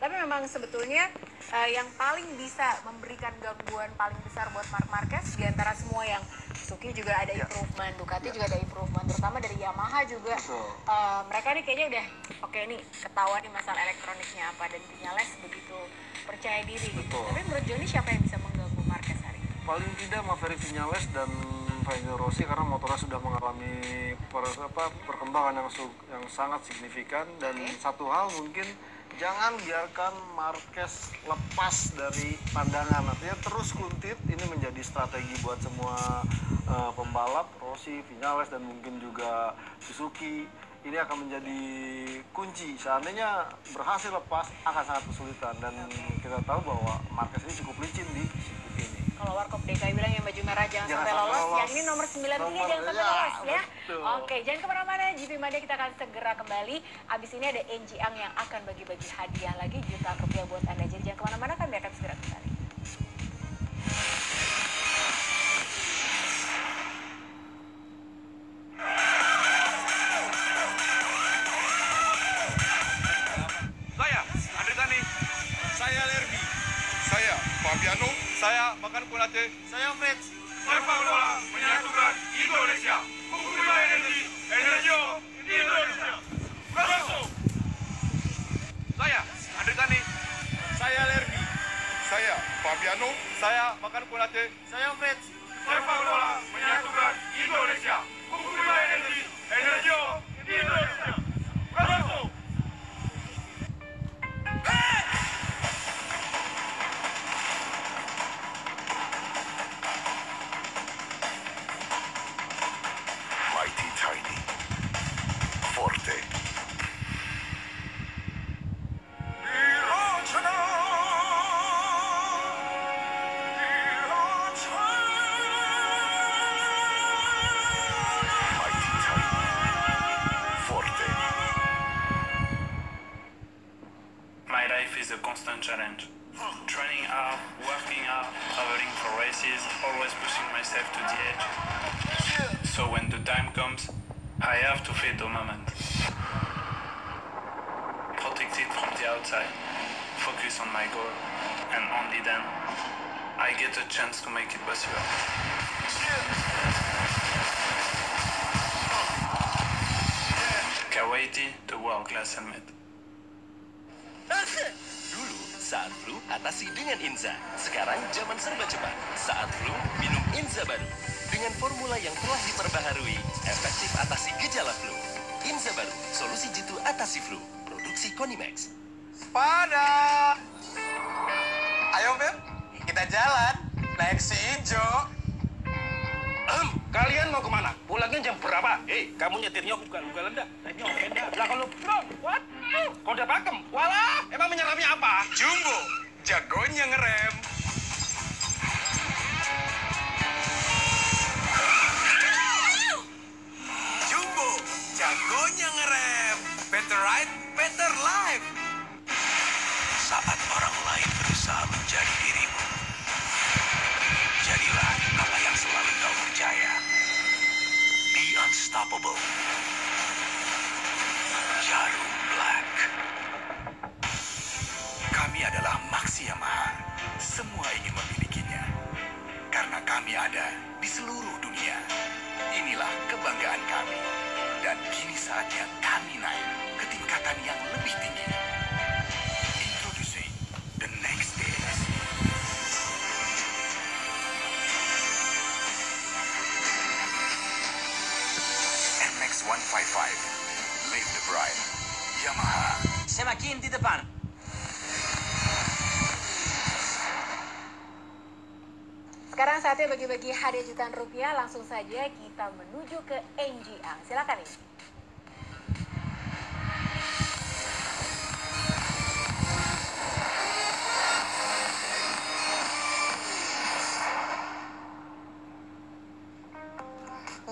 Tapi memang sebetulnya yang paling bisa memberikan gangguan paling besar buat Marc Marquez di antara semua yang Suzuki juga ada improvement, Ducati juga ada improvement, terutama dari Yamaha juga. Mereka nih kayaknya udah oke nih ketahuan nih masalah elektroniknya apa dan Viñales begitu percaya diri gitu. Tapi menurut Joni siapa yang bisa mengganggu Marquez hari ini? Paling tidak Maverick Viñales dan Valentino Rossi karena motornya sudah mengalami perkembangan yang sangat signifikan dan satu hal mungkin jangan biarkan Marquez lepas dari pandangan, artinya terus kuntit. Ini menjadi strategi buat semua pembalap, Rossi, Viñales dan mungkin juga Suzuki. Ini akan menjadi kunci. Seandainya berhasil lepas akan sangat kesulitan dan kita tahu bahwa Marquez ini cukup licin di sirkuit ini. Kalau Warkop DKI bilang yang baju merah jangan sampai lolos, yang ini nomor 93 jangan sampai lolos ya. Oke, jangan kemana-mana, GP Mania kita akan segera kembali. Abis ini ada Enji Ang yang akan bagi-bagi hadiah lagi jutaan rupiah buat Anda. Jadi jangan kemana-mana, kami akan segera kembali. Fabiano, saya makan kulate, saya Freds, sepak bola menyatukan Indonesia, mempunyai energi di Indonesia. Masuk. Saya Andre Tani, saya Lerby, saya Fabiano, saya makan kulate, saya Freds, sepak bola menyatukan Indonesia, mempunyai energi di Indonesia. Masuk. A constant challenge. Training hard, working hard, traveling for races, always pushing myself to the edge. So when the time comes, I have to face the moment. Protect it from the outside, focus on my goal, and only then I get a chance to make it possible. Kawaiti, the world-class helmet. Dulu, saat flu, atasi dengan Inza. Sekarang zaman serba cepat. Saat flu, minum Inza baru. Dengan formula yang telah diperbaharui, efektif atasi gejala flu. Inza baru, solusi jitu atasi flu. Produksi Konimax. Pada. Ayo, Beb. Kita jalan. Naik si hijau. Kalian mau kemana? Pulangnya jam berapa? Kamu nyetirnya ugal-ugalan dah. Naiknya openda. Lah kalau bro, what? Kode pakem. Walah, emang menyerapnya apa? Jumbo, jagonya ngerem. Jumbo, jagonya ngerem. Better ride, better life. Saat orang lain berusaha menjadi dirimu, jadilah apa yang selalu kau percaya. Be unstoppable. Jarum Black. Kami adalah Maxi Yamaha. Semua ingin memilikinya. Karena kami ada di seluruh dunia. Inilah kebanggaan kami. Dan kini saatnya kami naik ke tingkatan yang lebih tinggi. Introducing the next days. MX 155. Live the Bride. Yamaha. Semakin di depan. Sekarang saatnya bagi-bagi hadiah jutaan rupiah. Langsung saja kita menuju ke Enji Ang. Silakan ini.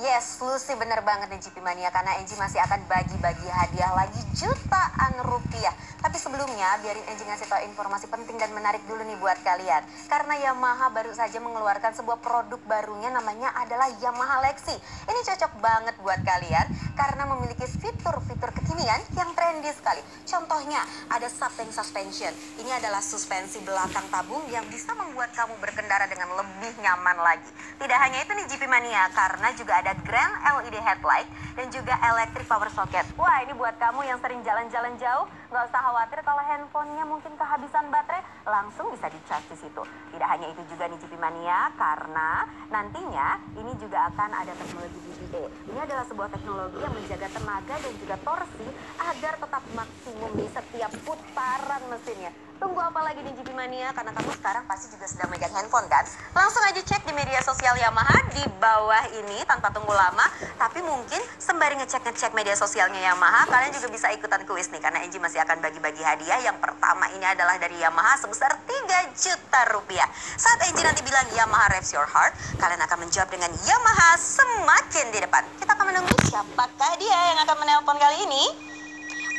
Yes, lu sih bener banget nih GP Mania, karena Enji masih akan bagi-bagi hadiah lagi jutaan rupiah. Tapi sebelumnya biarin Enji ngasih tau informasi penting dan menarik dulu nih buat kalian. Karena Yamaha baru saja mengeluarkan sebuah produk barunya, namanya adalah Yamaha Lexi. Ini cocok banget buat kalian karena memiliki fitur-fitur kekinian yang trendy sekali. Contohnya ada subtank suspension. Ini adalah suspensi belakang tabung yang bisa membuat kamu berkendara dengan lebih nyaman lagi. Tidak hanya itu nih GP Mania, karena juga ada Grand LED headlight dan juga electric power socket. Wah, ini buat kamu yang sering jalan-jalan jauh, nggak usah khawatir kalau handphonenya mungkin kehabisan baterai, langsung bisa di-charge di situ. Tidak hanya itu juga nih GP Mania, karena nantinya ini juga akan ada teknologi BBA. Ini adalah sebuah teknologi yang menjaga tenaga dan juga torsi agar tetap maksimum di setiap putaran mesinnya. Tunggu apa lagi nih GP Mania? Karena kamu sekarang pasti juga sedang megang handphone kan? Langsung aja cek di media sosial Yamaha di bawah ini tanpa tunggu lama. Tapi mungkin sembari ngecek media sosialnya Yamaha, kalian juga bisa ikutan kuis nih. Karena Enji masih akan bagi-bagi hadiah. Yang pertama ini adalah dari Yamaha sebesar 3 juta rupiah. Saat Enji nanti bilang Yamaha Revs Your Heart, kalian akan menjawab dengan Yamaha semakin di depan. Kita akan menunggu siapakah dia yang akan menelpon kali ini.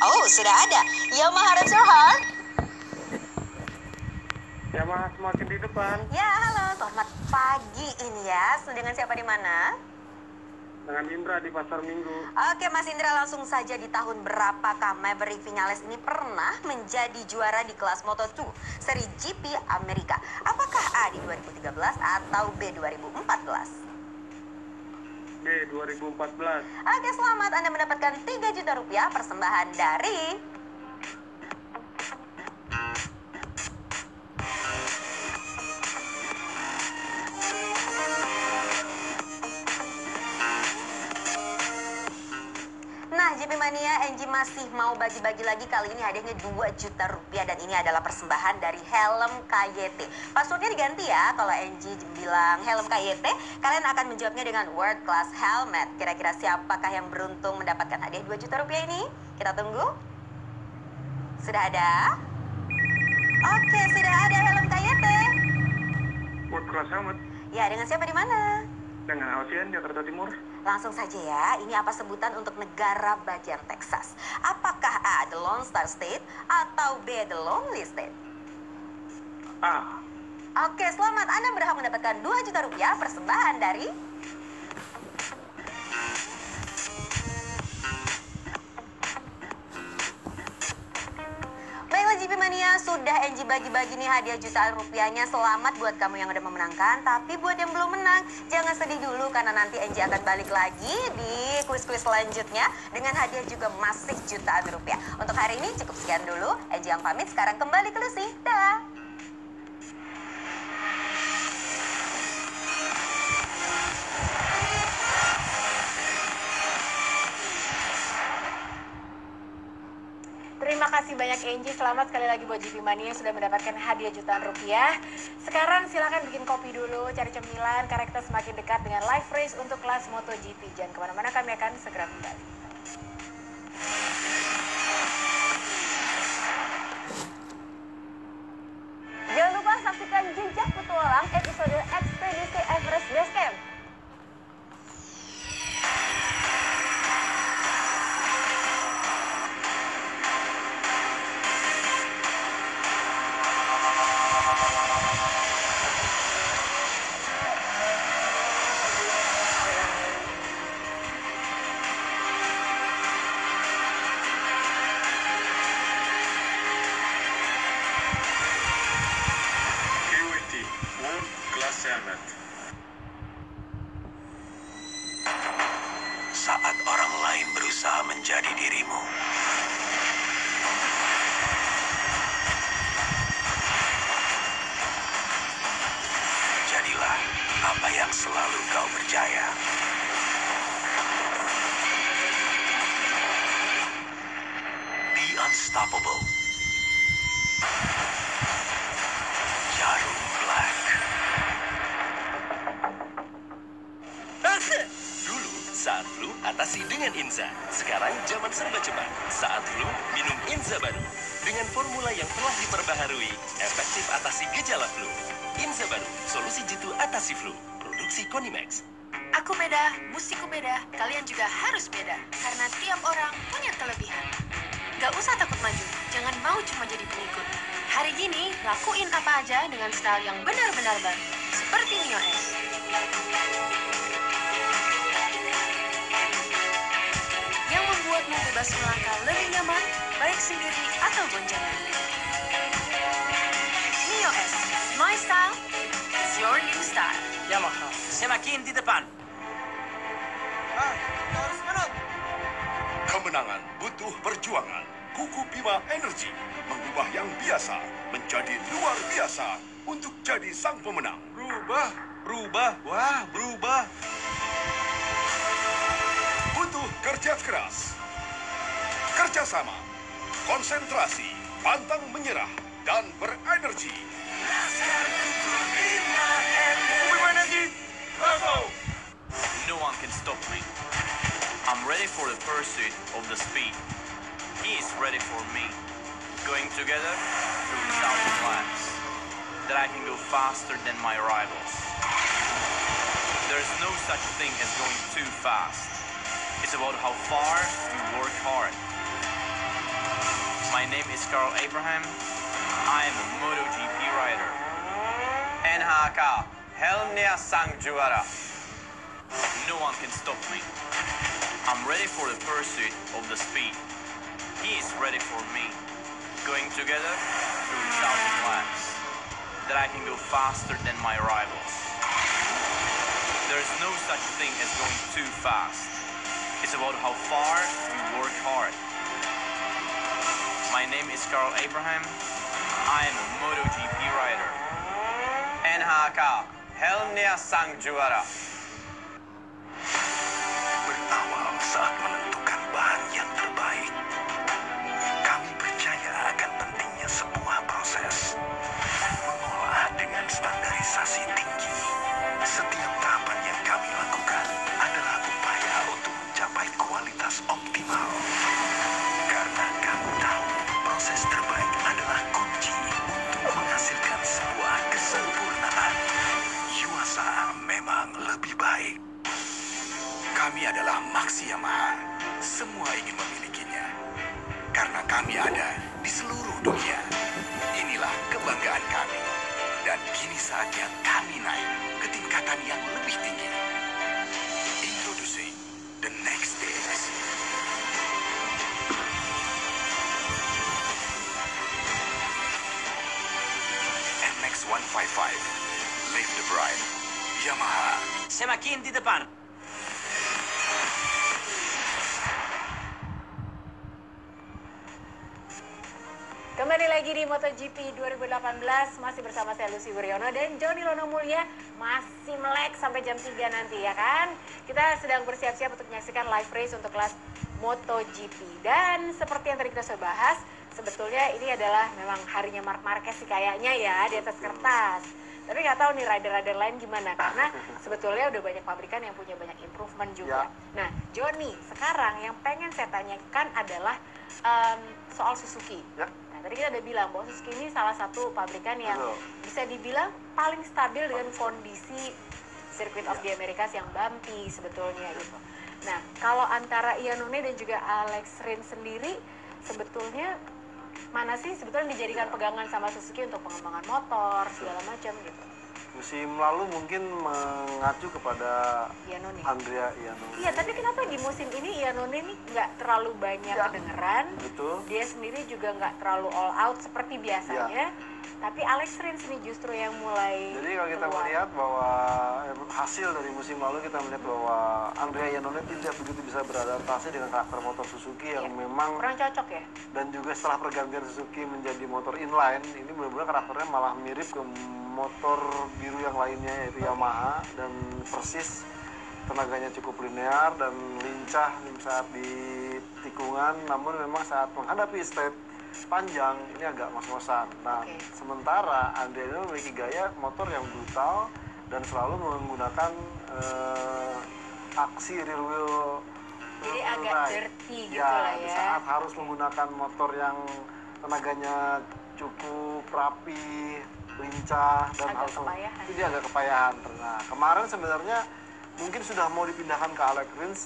Oh, sudah ada. Yamaha Revs Your Heart. Yamaha semakin di depan. Ya, halo. Selamat pagi ini ya. Dengan siapa di mana? Dengan Indra di Pasar Minggu. Oke, Mas Indra, langsung saja, di tahun berapakah Maverick Vinales ini pernah menjadi juara di kelas Moto2 seri GP Amerika? Apakah A di 2013 atau B 2014? B 2014. Oke, selamat. Anda mendapatkan 3 juta rupiah persembahan dari... Nah, GP Mania, Enji masih mau bagi-bagi lagi. Kali ini hadiahnya 2 juta rupiah dan ini adalah persembahan dari helm KYT. Passwordnya diganti ya. Kalau Enji bilang helm KYT, kalian akan menjawabnya dengan World Class Helmet. Kira-kira siapakah yang beruntung mendapatkan hadiah 2 juta rupiah ini? Kita tunggu. Sudah ada? Oke, sudah ada helm KYT. World Class Helmet. Ya, dengan siapa di mana? Dengan Alfian, Jakarta Timur. Langsung saja ya, ini apa sebutan untuk negara bagian Texas? Apakah A, the Lone Star State, atau B, the Lonely State? A. Oke, selamat. Anda berhak mendapatkan 2 juta rupiah persembahan dari... Baiklah GP Mania, sudah Enji bagi-bagi nih hadiah jutaan rupiahnya. Selamat buat kamu yang udah memenangkan. Tapi buat yang belum menang, jangan sedih dulu karena nanti Enji akan balik lagi di kuis-kuis selanjutnya dengan hadiah juga masih jutaan rupiah. Untuk hari ini cukup sekian dulu. Enji yang pamit, sekarang kembali ke Lucy. Dah. Terima kasih banyak Enji, selamat sekali lagi buat GP Mania yang sudah mendapatkan hadiah jutaan rupiah. Sekarang silakan bikin kopi dulu, cari cemilan, karena kita semakin dekat dengan live race untuk kelas MotoGP. Jangan kemana-mana, kami akan segera kembali. Jangan lupa saksikan Jejak Petualang episode Ekspedisi Everest Base Camp. World Class Helmet. Saat orang lain berusaha menjadi dirimu, jadilah apa yang selalu kau percaya. Be unstoppable. Jarum Black. Dulu, saat flu, atasi dengan Inza. Sekarang zaman serba cepat. Saat flu, minum Inza baru. Dengan formula yang telah diperbaharui, efektif atasi gejala flu. Inza baru, solusi jitu atasi flu. Produksi Konimax. Aku beda, musikku beda, kalian juga harus beda. Karena tiap orang punya kelebihan. Gak usah takut maju, jangan mau cuma jadi pengikut. Hari gini, lakuin apa aja dengan style yang benar-benar baru. Seperti Neo S. Yang membuatmu bebas melangkah lebih nyaman, baik sendiri atau boncengan. Neo S, my style, it's your new style. Yamaha, semakin di depan. Kemenangan butuh perjuangan. Kuku Bima Energi mengubah yang biasa menjadi luar biasa untuk jadi sang pemenang. Berubah. Butuh kerja keras, kerjasama, konsentrasi, pantang menyerah, dan berenergi. Bima Energi, go! No one can stop me. I'm ready for the pursuit of the speed. He is ready for me. Going together through thousand laps, that I can go faster than my rivals. There's no such thing as going too fast. It's about how far you work hard. My name is Carl Abraham. I am a MotoGP rider. NHK, helmnya sang juara. No one can stop me. I'm ready for the pursuit of the speed. He is ready for me. Going together through thousand laps, that I can go faster than my rivals. There's no such thing as going too fast. It's about how far you work hard. My name is Carl Abraham. I am a MotoGP rider. NHK, helmnya sang juara. Berawal saat menentukan bahan yang terbaik. Kami percaya akan pentingnya sebuah proses. Mengolah dengan standarisasi tinggi. Setiap tahapan yang kami lakukan adalah upaya untuk mencapai kualitas optimal. Karena kami tahu proses terbaik adalah kunci untuk menghasilkan sebuah kesempurnaan. Yuasa memang lebih baik. Kami adalah Maxi Yamaha. Semua ingin memilikinya. Karena kami ada di seluruh dunia. Inilah kebanggaan kami. Dan kini saatnya kami naik ke tingkatan yang lebih tinggi. Introducing the next stage. MX 155. Live the Bride. Yamaha. Semakin di depan. Kembali lagi di MotoGP 2018, masih bersama saya Lucy Wuryono dan Joni Lono Mulya, masih melek sampai jam 3 nanti ya kan. Kita sedang bersiap-siap untuk menyaksikan live race untuk kelas MotoGP. Dan seperti yang tadi kita sudah bahas, sebetulnya ini adalah memang harinya Marc Marquez sih kayaknya ya, di atas kertas. Tapi nggak tahu nih rider-rider lain gimana, karena sebetulnya udah banyak pabrikan yang punya banyak improvement juga. Nah, Joni, sekarang yang pengen saya tanyakan adalah soal Suzuki. Nah, tadi kita udah bilang bahwa Suzuki ini salah satu pabrikan yang bisa dibilang paling stabil dengan kondisi Circuit of the Americas yang bumpy sebetulnya gitu. Nah, kalau antara Iannone dan juga Alex Rins sendiri, sebetulnya mana sih sebetulnya dijadikan pegangan sama Suzuki untuk pengembangan motor segala macam gitu? Musim lalu mungkin mengacu kepada Iannone. Andrea Iannone. Iya, tapi kenapa di musim ini Iannone ini nggak terlalu banyak kedengeran? Betul. Dia sendiri juga nggak terlalu all out seperti biasanya. Tapi Alex Rins ini justru yang mulai Jadi kalau kita keluar. melihat bahwa hasil dari musim lalu, kita melihat bahwa Andrea Iannone tidak begitu bisa beradaptasi dengan karakter motor Suzuki yang memang kurang cocok ya. Dan juga setelah pergantian Suzuki menjadi motor inline, ini benar-benar karakternya malah mirip ke motor biru yang lainnya, yaitu Yamaha, dan persis tenaganya cukup linear dan lincah saat di tikungan, namun memang saat menghadapi straight panjang ini agak ngos-ngosan. Nah, sementara Andrea ini memiliki gaya motor yang brutal dan selalu menggunakan aksi rear wheel. Jadi agak dirty gitu Ya, lah di ya. saat harus menggunakan motor yang tenaganya cukup rapi, lincah, dan Agak harus kepayahan. itu dia agak kepayahan. Nah, kemarin sebenarnya mungkin sudah mau dipindahkan ke Alex Rins.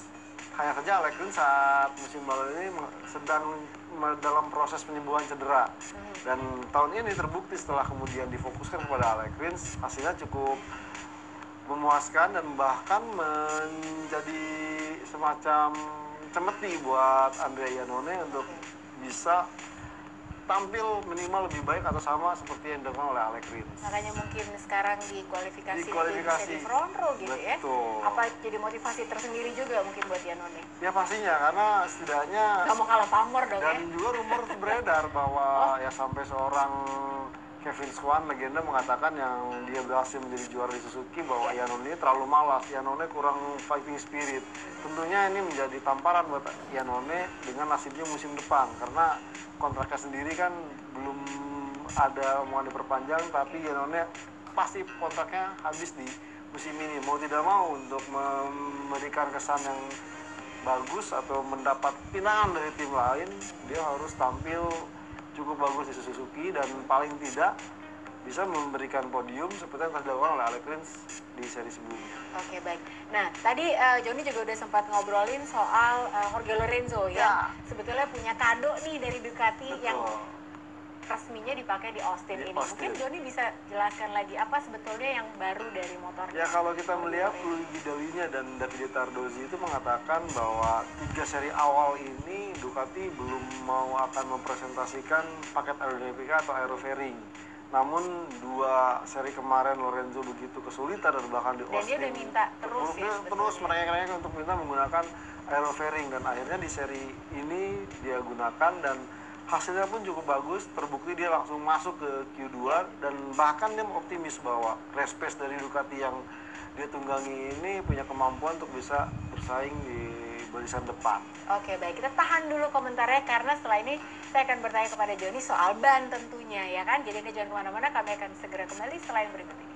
Hanya saja Alex Rins saat musim lalu ini sedang dalam proses penyembuhan cedera. Dan tahun ini terbukti setelah kemudian difokuskan kepada Alex Rins, hasilnya cukup memuaskan dan bahkan menjadi semacam cemeti buat Andrea Iannone untuk bisa tampil minimal lebih baik atau sama seperti yang dilakukan oleh Alex Rins. Makanya mungkin sekarang di kualifikasi Kualifikasi. bisa di front row gitu ya. Betul. Apa jadi motivasi tersendiri juga mungkin buat Iannone? Ya pastinya, karena setidaknya Gak mau kalah pamor dong dan ya. juga rumor beredar bahwa ya sampai seorang Kevin Swan legenda mengatakan yang dia berhasil menjadi juara di Suzuki bahwa Iannone ini terlalu malas, Iannone kurang fighting spirit. Tentunya ini menjadi tamparan buat Iannone dengan nasibnya musim depan karena kontraknya sendiri kan belum ada omongan diperpanjang, tapi Iannone pasti kontraknya habis di musim ini. Mau tidak mau untuk memberikan kesan yang bagus atau mendapat pinangan dari tim lain, dia harus tampil cukup bagus di Suzuki dan paling tidak bisa memberikan podium seperti yang telah dilakukan oleh Alex Rins di seri sebelumnya. Oke, baik. Nah, tadi Joni juga udah sempat ngobrolin soal Jorge Lorenzo yang sebetulnya punya kado nih dari Ducati yang resminya dipakai di Austin ini. Mungkin Joni bisa jelaskan lagi apa sebetulnya yang baru dari motornya? Ya, kalau kita melihat Luigi Dalinia dan Davide Tardozzi itu mengatakan bahwa 3 seri awal ini Ducati belum mau akan mempresentasikan paket aerodinamika atau aerofairing. Namun 2 seri kemarin Lorenzo begitu kesulitan dan bahkan di Austin. Dan dia udah minta terus ya. Terus merengek-rengek untuk minta menggunakan aerofairing dan akhirnya di seri ini dia gunakan dan hasilnya pun cukup bagus, terbukti dia langsung masuk ke Q2 dan bahkan dia optimis bahwa race pace dari Ducati yang dia tunggangi ini punya kemampuan untuk bisa bersaing di barisan depan. Oke, baik, kita tahan dulu komentarnya karena setelah ini saya akan bertanya kepada Joni soal ban tentunya ya kan. Jadi jangan kemana-mana, kami akan segera kembali setelah yang berikut ini.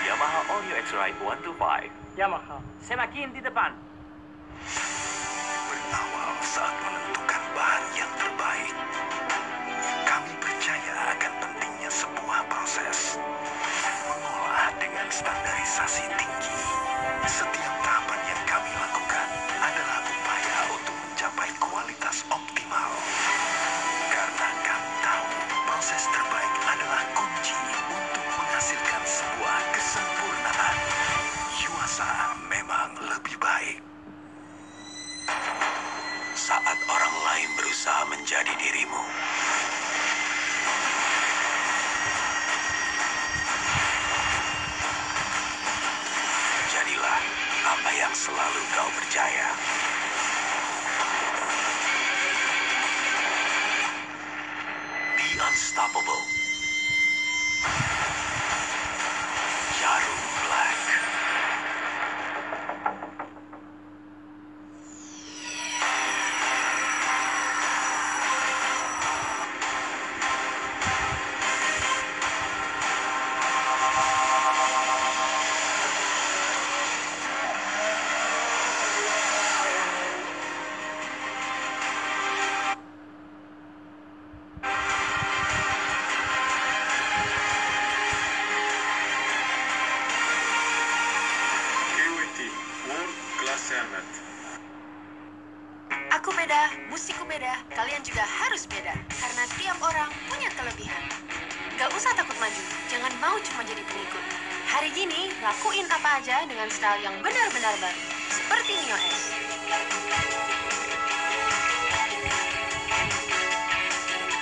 Yamaha All New X-Ride 125. Yamaha, semakin di depan. Berawal saat menentukan bahan yang terbaik. Kami percaya akan pentingnya sebuah proses. Mengolah dengan standarisasi tinggi. Setiap tahapan yang kami lakukan adalah upaya untuk mencapai kualitas optimal. Karena kami tahu proses terbaik adalah kunci untuk menghasilkan sebuah kesempurnaan. Yuasa memang lebih baik. Saat orang lain berusaha menjadi dirimu, jadilah apa yang selalu kau percaya. Be unstoppable. Jarum Black. Aku beda, musikku beda, kalian juga harus beda. Karena tiap orang punya kelebihan. Gak usah takut maju, jangan mau cuma jadi pengikut. Hari gini, lakuin apa aja dengan style yang benar-benar baru. Seperti Neo S.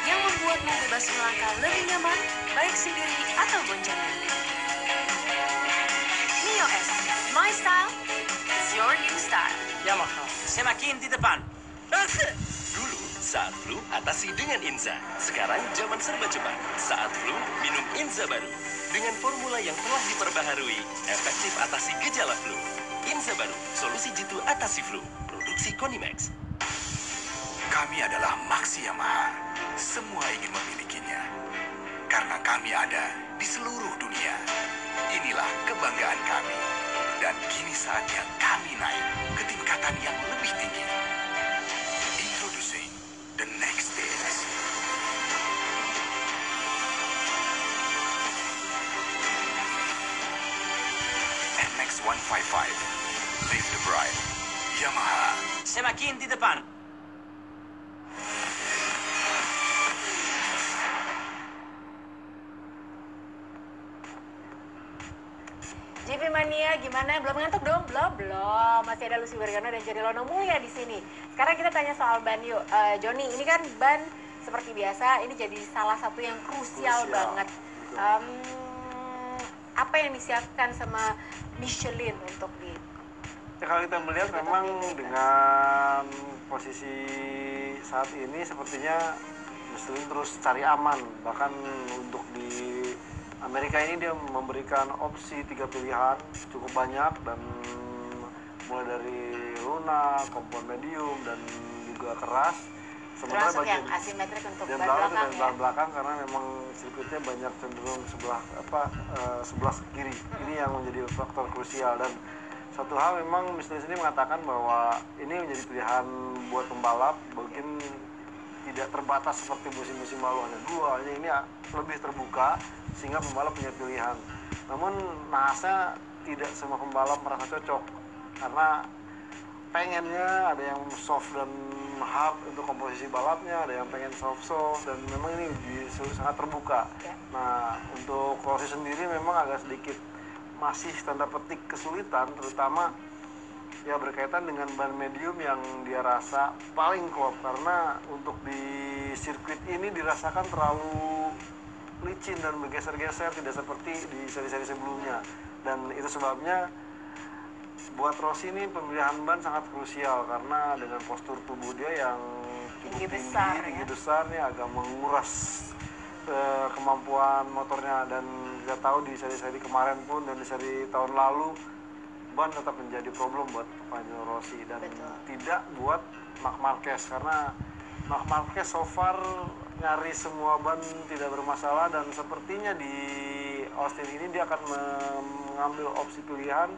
Yang membuatmu bebas melangkah lebih nyaman, baik sendiri atau boncengan. Neo S, my style, it's your new style. Yamaha, semakin di depan. Dulu, saat flu, atasi dengan Inza. Sekarang zaman serba cepat. Saat flu, minum Inza baru. Dengan formula yang telah diperbaharui, efektif atasi gejala flu. Inza baru, solusi jitu atasi flu. Produksi Konimax. Kami adalah Maxi Yamaha. Semua ingin memilikinya. Karena kami ada di seluruh dunia. Inilah kebanggaan kami. Dan kini saatnya kami naik ke tingkatan yang lebih tinggi. Introducing the next stage. NX 155. Live the bright. Yamaha. Semakin di depan. GP Mania, gimana? Belum ngantuk dong? Belum. Masih ada Lucy Wergano dan Jody Lono Mulia di sini. Sekarang kita tanya soal ban yuk. Joni, ini kan ban seperti biasa, ini jadi salah satu yang krusial banget. Apa yang disiapkan sama Michelin untuk di... Ya, kalau kita melihat memang dengan posisi saat ini sepertinya Michelin terus cari aman. Bahkan untuk di Amerika ini dia memberikan opsi 3 pilihan cukup banyak, dan mulai dari lunak, kompon medium, dan juga keras. Sementara yang asimetrik untuk ban belakang ya? Ban belakang karena memang sirkuitnya banyak cenderung sebelah kiri. Ini yang menjadi faktor krusial, dan satu hal memang Michelin sendiri mengatakan bahwa ini menjadi pilihan buat pembalap, mungkin tidak terbatas seperti musim-musim lalu hanya 2, ini lebih terbuka sehingga pembalap punya pilihan. Namun nahasnya tidak semua pembalap merasa cocok karena pengennya ada yang soft dan hard untuk komposisi balapnya, ada yang pengen soft dan memang ini sangat terbuka. Nah, untuk Rossi sendiri memang agak sedikit masih tanda petik kesulitan, terutama ya berkaitan dengan ban medium yang dia rasa paling kuat, karena untuk di sirkuit ini dirasakan terlalu licin dan bergeser-geser, tidak seperti di seri-seri sebelumnya. Dan itu sebabnya buat Rossi ini pemilihan ban sangat krusial, karena dengan postur tubuh dia yang cukup tinggi besar nih agak menguras kemampuan motornya. Dan kita tahu di seri-seri kemarin pun dan di seri tahun lalu ban tetap menjadi problem buat Valentino Rossi, dan tidak buat Marc Marquez, karena Marc Marquez so far nyari semua ban tidak bermasalah, dan sepertinya di Austin ini dia akan mengambil opsi pilihan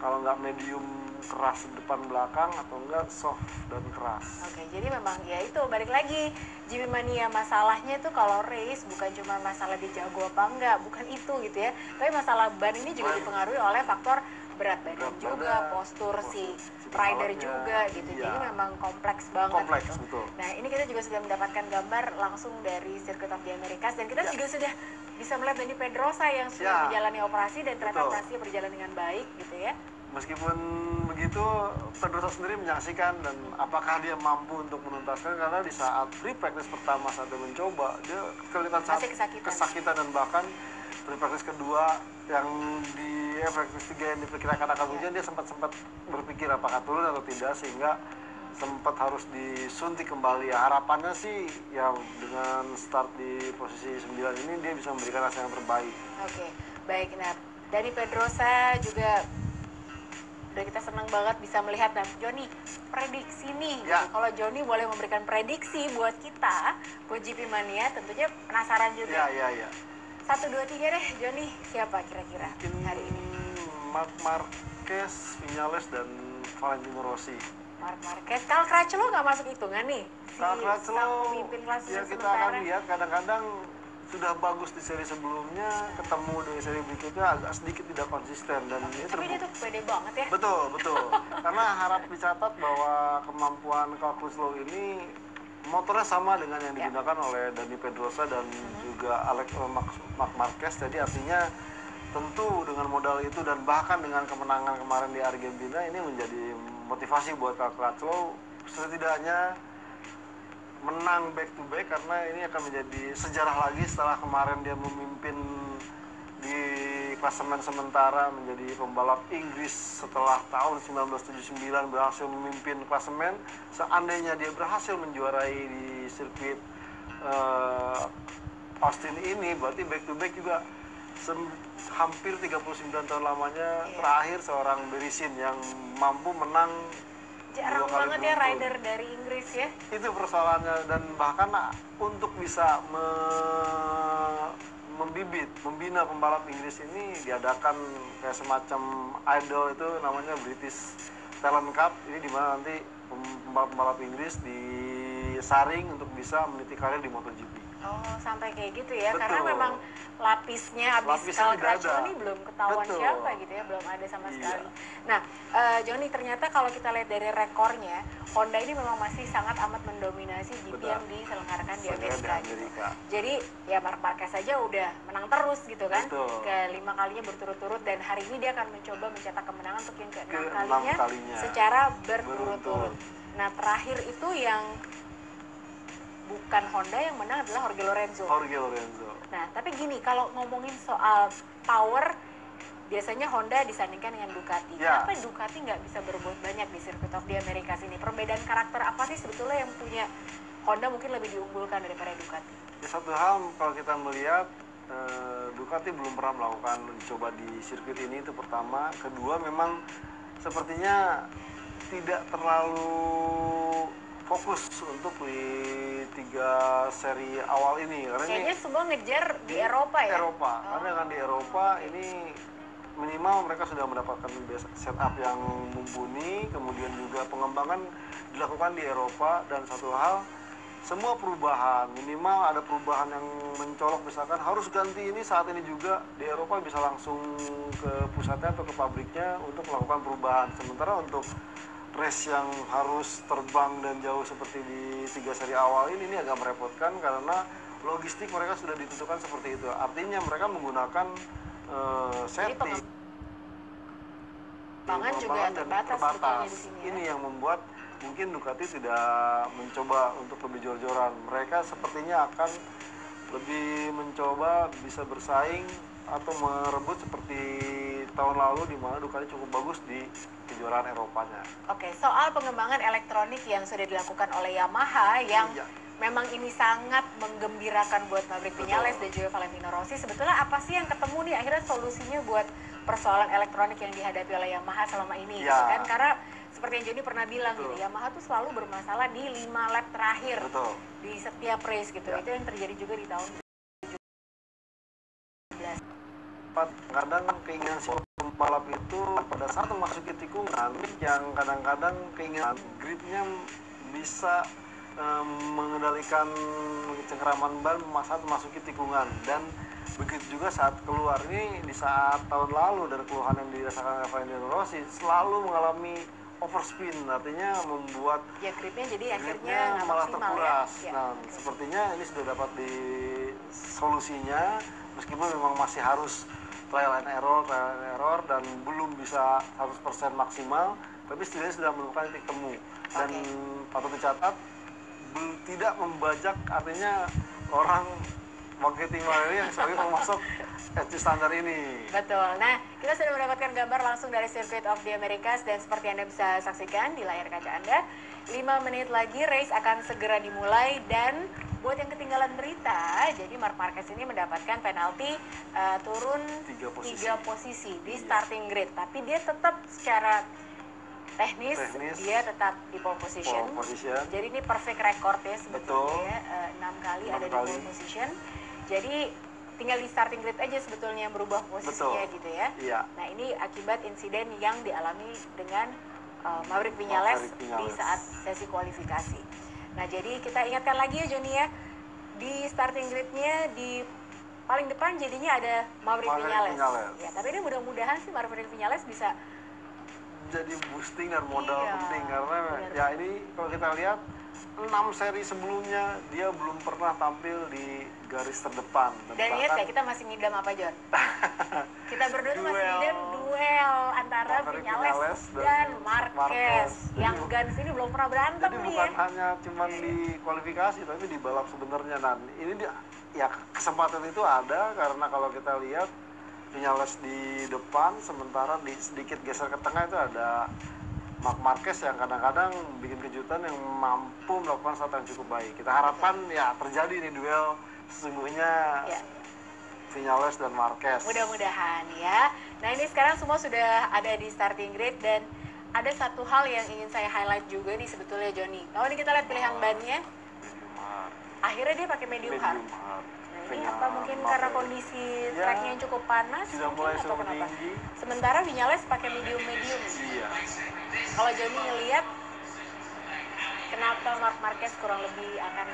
kalau nggak medium keras depan belakang atau enggak soft dan keras. Oke, jadi memang ya itu balik lagi GP Mania, masalahnya itu kalau race bukan cuma masalah dia jago apa enggak, bukan itu gitu ya, tapi masalah ban ini juga dipengaruhi oleh faktor berat badan juga, postur si rider juga gitu. Iya. Jadi memang kompleks banget gitu. Betul. Nah, ini kita juga sudah mendapatkan gambar langsung dari Circuit of the Americas, dan kita juga sudah bisa melihat Dani Pedrosa yang sudah menjalani operasi dan ternyata operasinya berjalan dengan baik gitu ya. Meskipun begitu, Pedrosa sendiri menyaksikan, dan apakah dia mampu untuk menuntaskan, karena di saat free practice pertama saat dia mencoba, dia kelihatan sangat kesakitan, dan bahkan free practice kedua yang di practice 3 yang diperkirakan akan hujan, dia sempat berpikir apakah turun atau tidak, sehingga sempat harus disuntik kembali. Ya, harapannya sih ya dengan start di posisi 9 ini dia bisa memberikan hasil yang terbaik. Oke, baik. Nah, dari Pedrosa juga udah kita senang banget bisa melihat. Nah, Joni, prediksi nih, gitu. Kalau Joni boleh memberikan prediksi buat kita, buat GP Mania, tentunya penasaran juga. Iya. 1, 2, 3 deh, Joni, siapa kira-kira hari ini? Marc Marquez, Viñales, dan Valentino Rossi. Marc Marquez, Karl Crutchlow nggak masuk hitungan nih? Karl Crutchlow, pemimpin kelas ya kita akan lihat, kadang-kadang sudah bagus di seri sebelumnya, ketemu di seri berikutnya agak sedikit tidak konsisten, dan ini tapi dia tuh pede banget ya. Betul. Karena harap dicatat bahwa kemampuan Karl Crutchlow ini motornya sama dengan yang digunakan oleh Dani Pedrosa dan juga Marc Marquez, jadi artinya tentu dengan modal itu dan bahkan dengan kemenangan kemarin di Argentina, ini menjadi motivasi buat Karl Crutchlow setidaknya menang back to back, karena ini akan menjadi sejarah lagi setelah kemarin dia memimpin di klasemen sementara, menjadi pembalap Inggris setelah tahun 1979 berhasil memimpin klasemen. Seandainya dia berhasil menjuarai di sirkuit Austin ini, berarti back to back juga hampir 39 tahun lamanya terakhir seorang Berisin yang mampu menang. Jarang banget ya rider dari Inggris ya. Itu persoalannya, dan bahkan untuk bisa membina pembalap Inggris ini diadakan kayak semacam idol, itu namanya British Talent Cup. Ini dimana nanti pembalap-pembalap Inggris disaring untuk bisa meniti karir di MotoGP. Oh, sampai kayak gitu ya. Betul. Karena memang lapisnya habis Lapisnya Calcraccio tidak ini belum ketahuan Betul. siapa gitu ya, belum ada sama Iya. sekali. Nah, Joni, ternyata kalau kita lihat dari rekornya, Honda ini memang masih sangat amat mendominasi GP Betul. yang diselenggarakan di Sebenarnya Amerika. di Amerika. Jadi ya Marc Marquez saja udah menang terus gitu kan, Betul. ke-5 kalinya berturut-turut, dan hari ini dia akan mencoba mencetak kemenangan untuk yang ke-6 Ke-6 kalinya kalinya. secara berturut-turut. Beruntun. Nah, terakhir itu yang bukan Honda yang menang adalah Jorge Lorenzo. Jorge Lorenzo. Nah, tapi gini, kalau ngomongin soal power, biasanya Honda disandingkan dengan Ducati. Ya. Kenapa Ducati nggak bisa berbuat banyak di Circuit of the Americas ini? Perbedaan karakter apa sih sebetulnya yang punya Honda mungkin lebih diunggulkan daripada Ducati? Ya, satu hal kalau kita melihat Ducati belum pernah melakukan coba di sirkuit ini, itu pertama. Kedua, memang sepertinya tidak terlalu fokus untuk di 3 seri awal ini, karena Kayaknya ini semua ngejar di Eropa ya? Karena kan di Eropa ini minimal mereka sudah mendapatkan setup yang mumpuni, kemudian juga pengembangan dilakukan di Eropa, dan satu hal, semua perubahan, minimal ada perubahan yang mencolok, misalkan harus ganti ini saat ini juga, di Eropa bisa langsung ke pusatnya atau ke pabriknya untuk melakukan perubahan. Sementara untuk race yang harus terbang dan jauh seperti di 3 seri awal ini agak merepotkan, karena logistik mereka sudah ditentukan seperti itu. Artinya mereka menggunakan setting. Pengembangan juga terbatas sebetulnya di sini ya. Ini yang membuat mungkin Ducati tidak mencoba untuk lebih jor-joran. Mereka sepertinya akan lebih mencoba bisa bersaing atau merebut seperti tahun lalu, di mana Ducati cukup bagus di kejuaraan Eropanya. Oke, soal pengembangan elektronik yang sudah dilakukan oleh Yamaha yang memang ini sangat menggembirakan buat pabrik Viñales dan juga Valentino Rossi. Sebetulnya apa sih yang ketemu nih akhirnya solusinya buat persoalan elektronik yang dihadapi oleh Yamaha selama ini gitu kan? Karena seperti yang Joni pernah bilang gitu, Yamaha tuh selalu bermasalah di 5 lap terakhir di setiap race gitu. Itu yang terjadi juga di tahun 2017. Kadang keinginan si pembalap itu pada saat memasuki tikungan yang kadang-kadang keinginan gripnya bisa mengendalikan cengkeraman ban saat memasuki tikungan, dan begitu juga saat keluar. Ini di saat tahun lalu dan keluhan yang dirasakan oleh Valentino Rossi selalu mengalami overspin, artinya membuat gripnya jadi akhirnya nggak malah maksimal terkuras. ya. Nah, sepertinya ini sudah dapat di solusinya, meskipun memang masih harus trial and error dan belum bisa 100% maksimal, tapi setidaknya sudah menemukan titik temu. Dan patut dicatat, tidak membajak, artinya orang marketing ini yang selalu masuk edge standar ini. Betul. Nah, kita sudah mendapatkan gambar langsung dari Circuit of the Americas, dan seperti Anda bisa saksikan di layar kaca Anda, 5 menit lagi race akan segera dimulai, dan buat yang ketinggalan berita, jadi Marc Marquez ini mendapatkan penalti turun 3 posisi di starting grid, tapi dia tetap secara teknis dia tetap di pole position. Jadi ini perfect record ya sebetulnya ya, 6 kali ada di pole position. Jadi tinggal di starting grid aja sebetulnya yang berubah posisinya gitu ya. Nah, ini akibat insiden yang dialami dengan Maverick Viñales di saat sesi kualifikasi. Nah, jadi kita ingatkan lagi ya Joni ya, di starting gridnya di paling depan jadinya ada Maverick Viñales. Ya, tapi ini mudah-mudahan sih Maverick Viñales bisa jadi boosting dan modal penting, karena ya ini kalau kita lihat 6 seri sebelumnya dia belum pernah tampil di garis terdepan. Dan ingat gak kita masih ngidam apa, John? Kita berdua tuh masih ngidam duel antara Viñales dan Marquez. Yang Guns ini belum pernah berantem jadi nih bukan ya. hanya cuman di kualifikasi, tapi di balap sebenarnya. Nah, ini dia, ya kesempatan itu ada, karena kalau kita lihat Vinales di depan, sementara di sedikit geser ke tengah itu ada Marc Marquez yang kadang-kadang bikin kejutan yang mampu melakukan start yang cukup baik. Kita harapkan ya terjadi nih duel sesungguhnya Vinales dan Marquez. Mudah-mudahan ya. Nah ini sekarang semua sudah ada di starting grid dan ada satu hal yang ingin saya highlight juga nih sebetulnya Johnny. Kalau ini kita lihat pilihan bannya, akhirnya dia pakai medium hard. Nah ini apa mungkin karena kondisi tracknya yang cukup panas mungkin atau kenapa? Sementara Vinales pakai medium-medium. Iya. Kalau Johnny ngelihat kenapa Marc Marquez kurang lebih akan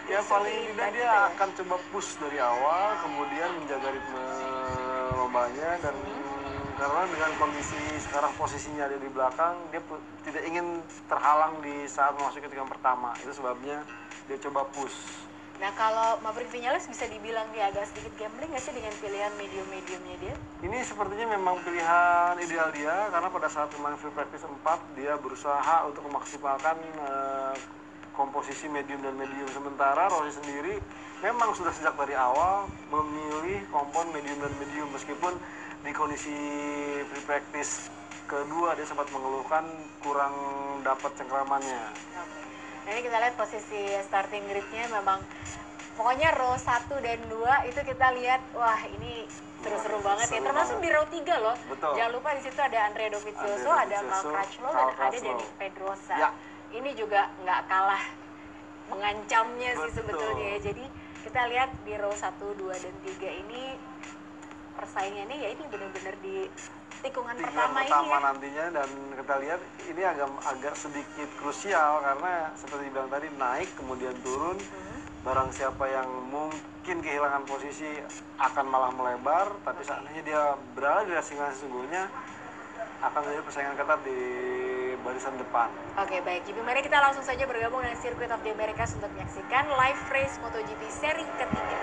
ya paling tidak dia akan coba push dari awal, kemudian menjaga ritme lombanya dan karena dengan kondisi sekarang posisinya ada di belakang, dia tidak ingin terhalang di saat memasuki tikungan pertama. Itu sebabnya dia coba push. Nah kalau Maverick Vinales bisa dibilang dia agak sedikit gambling nggak sih dengan pilihan medium-mediumnya dia? Ini sepertinya memang pilihan ideal dia karena pada saat bermain free practice 4 dia berusaha untuk memaksimalkan komposisi medium dan medium. Sementara Rossi sendiri memang sudah sejak dari awal memilih kompon medium dan medium meskipun di kondisi free practice kedua dia sempat mengeluhkan kurang dapat cengkramannya. Nah ini kita lihat posisi starting gridnya memang pokoknya row 1 dan 2 itu kita lihat wah ini seru-seru banget ya, termasuk di row 3 loh. Betul. Jangan lupa di situ ada Andrea Dovizioso, ada Marc Crutchlow dan ada Dani Pedrosa. Ya. Ini juga nggak kalah mengancamnya sih sebetulnya ya. Jadi kita lihat di row 1, 2, dan 3 ini persaingannya ya ini benar-benar di tikungan pertama ini ya. Nantinya dan kita lihat ini agak sedikit krusial karena seperti dibilang tadi naik kemudian turun. Barang siapa yang mungkin kehilangan posisi akan malah melebar, tapi seandainya dia berada di racing sesungguhnya akan menjadi persaingan ketat di barisan depan. Oke baik, jadi mari kita langsung saja bergabung dengan Circuit of the Americas untuk menyaksikan live race MotoGP seri ketiga.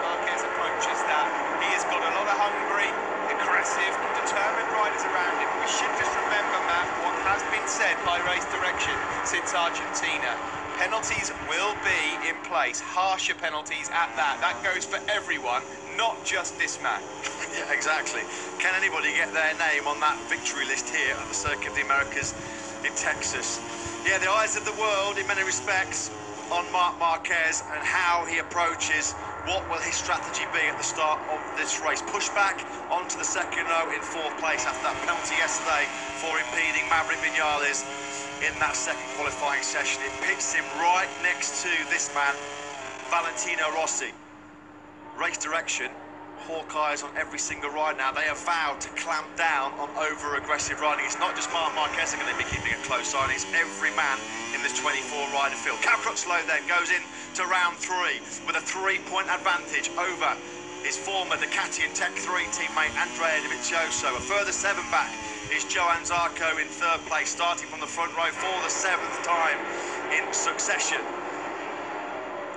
Marquez approaches that. He has got a lot of hungry, aggressive, determined riders around him. We should just remember, Matt, what has been said by race direction since Argentina. Penalties will be in place, harsher penalties at that. That goes for everyone, not just this man. Yeah, exactly. Can anybody get their name on that victory list here at the Circuit of the Americas in Texas? Yeah, the eyes of the world, in many respects, on Marc Marquez and how he approaches what will his strategy be at the start of this race. Push back onto the second row in 4th place after that penalty yesterday for impeding Maverick Vinales in that second qualifying session. It pits him right next to this man, Valentino Rossi. Race direction, Hawkeyes on every single ride now. They have vowed to clamp down on over-aggressive riding. It's not just Marc Marquez going to be keeping a close eye on, it's every man in this 24-rider field. Cal Crutchlow then goes in to round 3 with a 3-point advantage over his former Ducati and Tech 3 teammate Andrea Dovizioso. A further 7 back is Johann Zarco in 3rd place, starting from the front row for the 7th time in succession.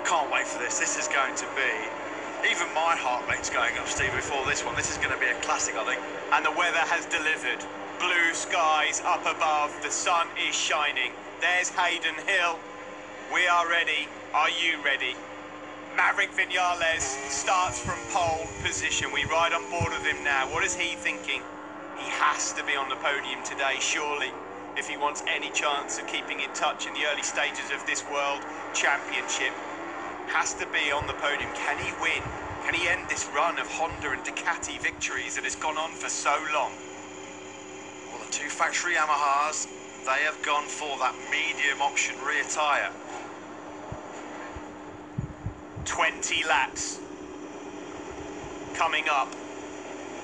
Can't wait for this. This is going to be... Even my heart rate's going up, Steve, before this one. This is going to be a classic, I think. And the weather has delivered. Blue skies up above, the sun is shining. There's Hayden Hill. We are ready. Are you ready? Maverick Vinales starts from pole position. We ride on board with him now. What is he thinking? He has to be on the podium today, surely, if he wants any chance of keeping in touch in the early stages of this World Championship. Has to be on the podium. Can he win? Can he end this run of Honda and Ducati victories that has gone on for so long? Well, the 2 factory Yamahas, they have gone for that medium option rear tyre. 20 laps coming up,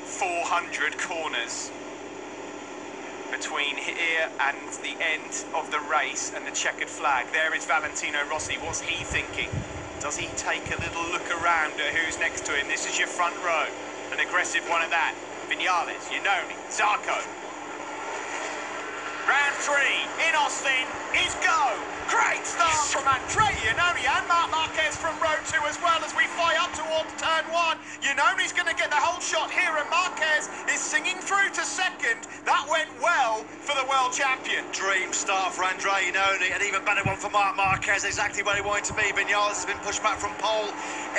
400 corners between here and the end of the race and the checkered flag. There is Valentino Rossi. What's he thinking? Does he take a little look around at who's next to him? This is your front row, an aggressive one at that. Vinales, Iannone, Zarco. Round 3 in Austin is go. Great start from Andrea Iannone and Marc Marquez from row 2 as well as we fly up towards turn 1. Iannone's going to get the whole shot here and Marquez is singing through to second. That went well for the world champion. Dream start for Andrea Iannone, an even better one for Marc Marquez, exactly where he wanted to be. Vinales has been pushed back from pole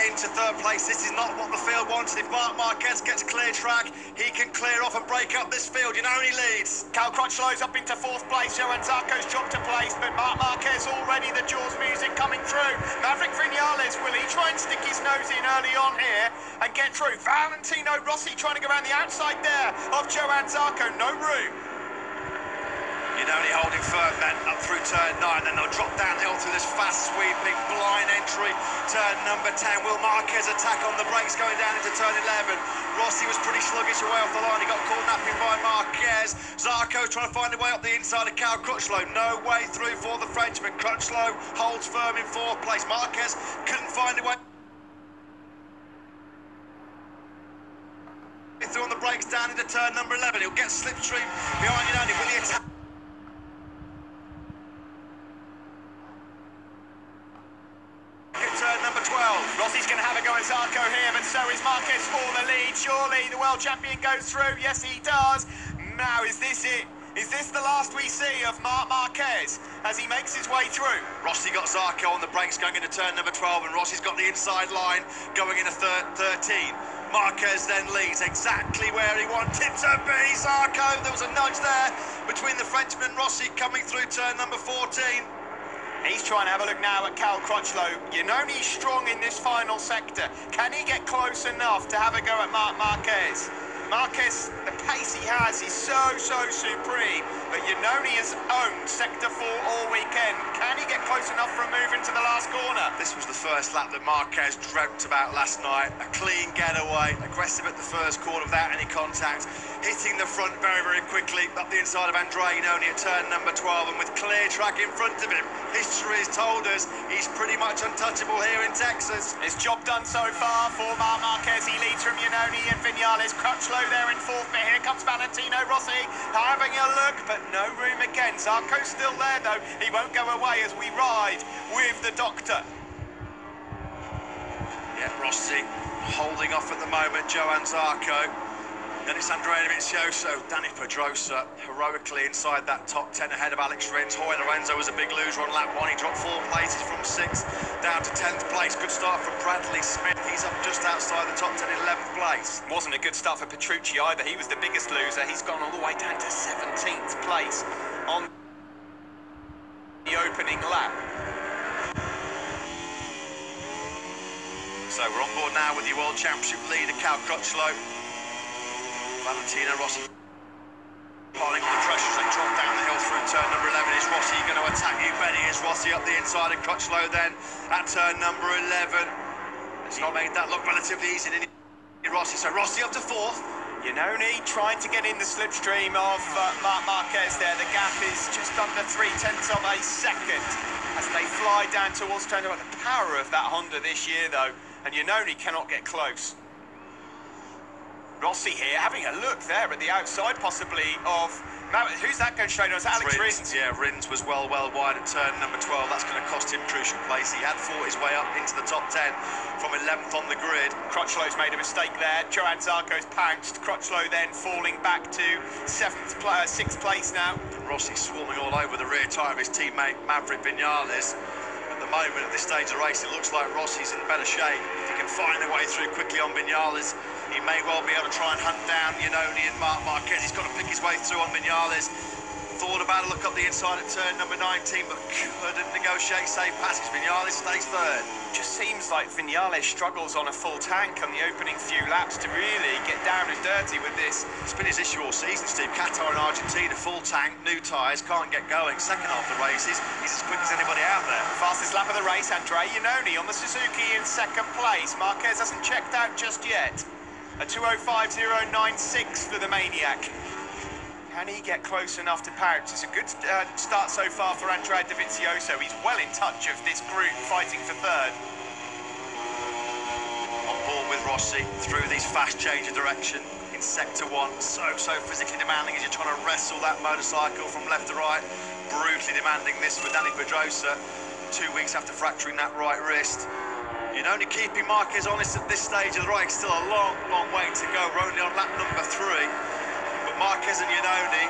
into third place. This is not what the field wanted. If Marc Marquez gets clear track, he can clear off and break up this field. Iannone leads. Cal Crutchlow's up into 4th place. Johan Zarco's dropped a place, but Marc Marquez already the Jaws music coming through. Maverick Vinales, will he try and stick his nose in early on here and get through? Valentino Rossi trying to go around the outside there of Johan Zarco. No room. Iannone holding firm then up through turn 9, then they'll drop downhill through this fast sweeping blind entry. Turn number 10, will Marquez attack on the brakes going down into turn 11. Rossi was pretty sluggish away off the line, he got caught napping by Marquez. Zarco trying to find a way up the inside of Cal Crutchlow, no way through for the Frenchman. Crutchlow holds firm in 4th place. Marquez couldn't find a way through on the brakes down into turn number 11. He'll get slipstream behind Iannone. Will he attack? Turn number 12. Rossi's going to have a go at Zarco here, but so is Marquez for the lead. Surely the world champion goes through. Yes, he does. Now, is this it? Is this the last we see of Marc Marquez as he makes his way through? Rossi got Zarco on the brakes going into turn number 12, and Rossi's got the inside line going into 13. Marquez then leads exactly where he wanted to be. Zarco, there was a nudge there between the Frenchman and Rossi coming through turn number 14. He's trying to have a look now at Cal Crutchlow. Iannone's strong in this final sector. Can he get close enough to have a go at Marc Marquez? Marquez, the pace he has is so supreme, but Iannone has owned Sector 4 all weekend. Can he get close enough for a move into the last corner? This was the first lap that Marquez dreamt about last night. A clean getaway, aggressive at the first corner without any contact, hitting the front very quickly up the inside of Andrea Iannone at turn number 12, and with clear track in front of him, history has told us he's pretty much untouchable here in Texas. His job done so far for Marc Marquez. He leads from Iannone and Vinales. Crutchlow there in 4th, but here comes Valentino Rossi having a look, but no room again. Zarco's still there though. He won't go away as we ride with the doctor. Yeah, Rossi holding off at the moment, Johan Zarco. Then it's Andrea Dovizioso, Danny Pedrosa heroically inside that top 10 ahead of Alex Rins. Jorge Lorenzo was a big loser on lap 1. He dropped 4 places from 6th down to 10th place. Good start from Bradley Smith. He's up just outside the top 10 in 11th place. Wasn't a good start for Petrucci either. He was the biggest loser. He's gone all the way down to 17th place on the opening lap. So we're on board now with the World Championship leader, Cal Crutchlow. Valentino Rossi piling on the pressure as they drop down the hill through turn number 11. Is Rossi going to attack you, Benny? Is Rossi up the inside of Crutchlow then at turn number 11? It's not made that look relatively easy, did he? Rossi, so Rossi up to 4th. Iannone trying to get in the slipstream of Marc Marquez there. The gap is just under 0.3 of a second as they fly down towards turn number. The power of that Honda this year though, and Iannone cannot get close. Rossi here having a look there at the outside possibly of... Who's that going straight on? Is that Alex Rins? Yeah, Rins was well wide at turn number 12. That's going to cost him crucial place. He had fought his way up into the top 10 from 11th on the grid. Crutchlow's made a mistake there. Johan Zarco's pounced. Crutchlow then falling back to 6th place now. And Rossi swarming all over the rear tyre of his teammate Maverick Vinales. At the moment, at this stage of the race, it looks like Rossi's in better shape. If he can find a way through quickly on Vinales, he may well be able to try and hunt down Iannone and Marc Marquez. He's got to pick his way through on Vinales. Thought about a look up the inside at turn number 19, but couldn't negotiate safe passage. Vinales stays 3rd. Just seems like Vinales struggles on a full tank on the opening few laps to really get down and dirty with this. It's been his issue all season, Steve. Qatar and Argentina, full tank, new tyres, can't get going. Second half of the races, he's as quick as anybody out there. Fastest lap of the race, Andrea Iannone on the Suzuki in 2nd place. Marquez hasn't checked out just yet. A 2:05.096 for the Maniac. Can he get close enough to pounce? It's a good start so far for Andrea Dovizioso. He's well in touch of this group fighting for 3rd. On board with Rossi through these fast change of direction in Sector 1. So physically demanding as you're trying to wrestle that motorcycle from left to right. Brutally demanding this for Danny Pedrosa. 2 weeks after fracturing that right wrist. Iannone keeping Marquez honest at this stage of the race. Still a long, long way to go. We're only on lap number 3. But Marquez and Iannone,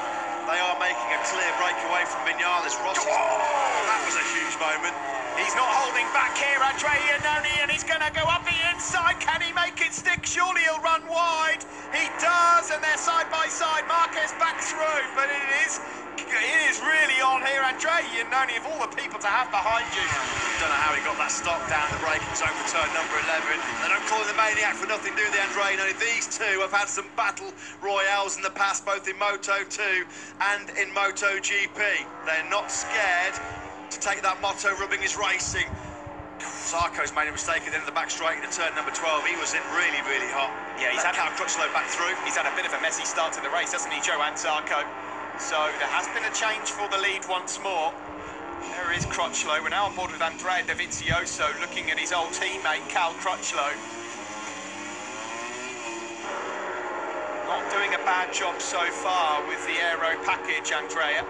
they are making a clear breakaway from Vinales. Rossi, that was a huge moment. He's not holding back here, Andrea Iannone, and he's going to go up the inside. Can he make it stick? Surely he'll run wide. He does, and they're side by side. Marquez back through, but it is really on here. Andrea Iannone, of all the people to have behind you. Don't know how he got that stop down the braking zone for turn number 11. They don't call him the maniac for nothing, do they, Andrea Iannone? These two have had some battle royales in the past, both in Moto2 and in MotoGP. They're not scared to take that motto, rubbing his racing. Zarco's made a mistake at the end of the back straight into turn number 12. He was in really, really hot. Yeah, he's had Cal Crutchlow back through. He's had a bit of a messy start to the race, hasn't he, Johan Zarco? So there has been a change for the lead once more. There is Crutchlow. We're now on board with Andrea Dovizioso, looking at his old teammate, Cal Crutchlow. Not doing a bad job so far with the aero package, Andrea.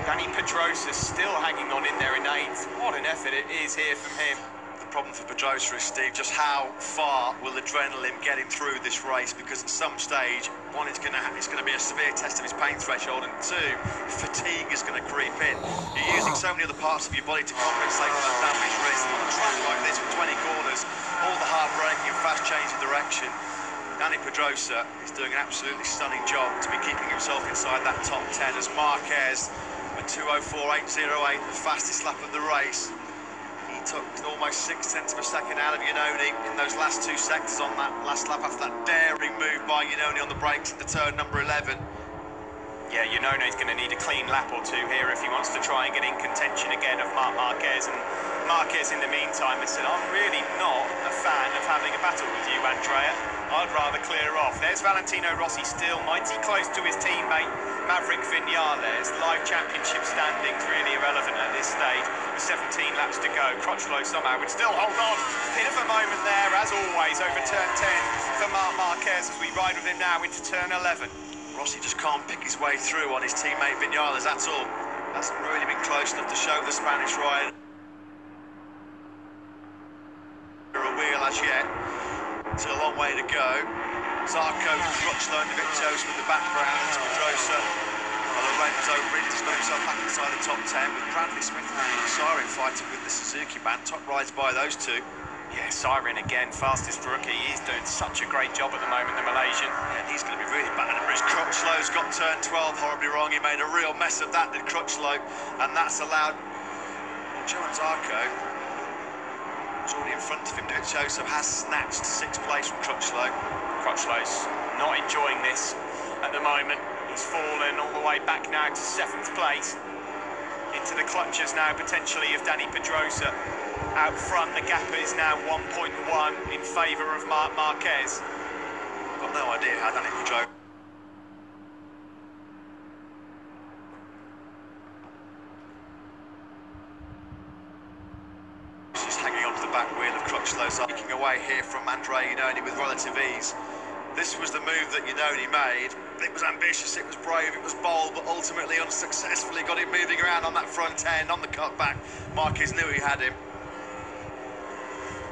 Dani Pedrosa still hanging on in there in 8th. What an effort it is here from him. The problem for Pedrosa is, Steve, just how far will adrenaline get him through this race? Because at some stage, one, it's going to be a severe test of his pain threshold, and 2, fatigue is going to creep in. You're using so many other parts of your body to compensate for that damaged wrist. On a track like this with 20 corners, all the hard braking and fast change of direction, Dani Pedrosa is doing an absolutely stunning job to be keeping himself inside that top 10 as Marquez, a 2:04.808, the fastest lap of the race. He took almost 0.6 of a second out of Iannone in those last 2 sectors on that last lap after that daring move by Iannone on the brakes into turn number 11. Yeah, Iannone's going to need a clean lap or 2 here if he wants to try and get in contention again of Marquez. And Marquez, in the meantime, has said, I'm really not a fan of having a battle with you, Andrea. I'd rather clear off. There's Valentino Rossi still mighty close to his teammate, Maverick Vinales. Live championship standings really irrelevant at this stage. With 17 laps to go, Crutchlow somehow would still hold on. Bit of a moment there, as always, over turn 10 for Marc Marquez as we ride with him now into turn 11. Rossi just can't pick his way through on his teammate Vinales, that's all. Hasn't really been close enough to show the Spanish rider a wheel as yet. It's a long way to go. Zarco, Crutchlow and Dovizioso in the background. It's Pedrosa. Lorenzo Rins has got himself back inside the top 10 with Bradley Smith and Siren fighting with the Suzuki band. Top rides by those two. Yeah, Siren again, fastest rookie. He's doing such a great job at the moment, the Malaysian. Yeah, he's going to be really bad at Bruce. Crutchlow's got turn 12 horribly wrong. He made a real mess of that, did Crutchlow, and that's allowed Johan Zarco, who's already in front of him. Dovizioso has snatched 6th place from Crutchlow. Crutchlow's not enjoying this at the moment. He's fallen all the way back now to 7th place. Into the clutches now, potentially, of Dani Pedrosa. Out front, the gap is now 1.1 in favour of Marc Marquez. Got no idea how Dani Pedrosa is hanging onto the back wheel of Crutchlow's, making away here from Andrea Iannone with relative ease. This was the move that Iannone made. It was ambitious, it was brave, it was bold, but ultimately unsuccessfully got him moving around on that front end, on the cutback. Marquez knew he had him.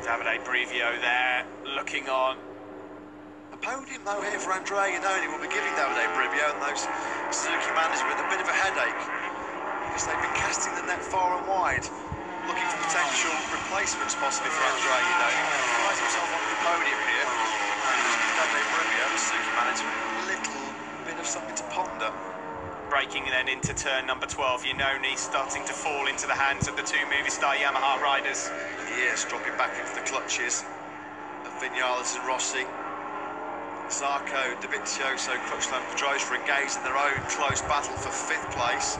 Davide Brivio there, looking on. The podium, though, here for Andrea Iannone will be giving Davide Brivio and those Suzuki management a bit of a headache because they've been casting the net far and wide, looking for potential replacements possibly for Andrea Iannone. He finds himself on the podium here. Davide Brivio, the Suzuki management, a little bit of something to ponder. Breaking then into turn number 12, Iannone starting to fall into the hands of the 2 Movistar Yamaha riders. Yes, dropping back into the clutches of Vinales and Rossi. Zarco, Dovizioso, Crutchlow and Pedrosa engaged in their own close battle for 5th place.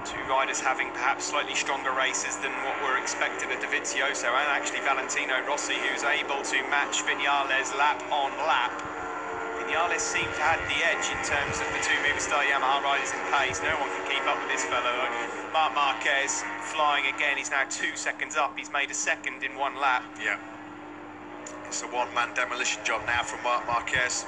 2 riders having perhaps slightly stronger races than what were expected of Dovizioso and actually Valentino Rossi, who's able to match Vinales lap on lap. Vinales seemed to have the edge in terms of the 2 Movistar Yamaha riders in pace. No one can keep up with this fellow. Marc Marquez flying again. He's now 2 seconds up. He's made a 2nd in 1 lap. Yeah. It's a one-man demolition job now from Marc Marquez.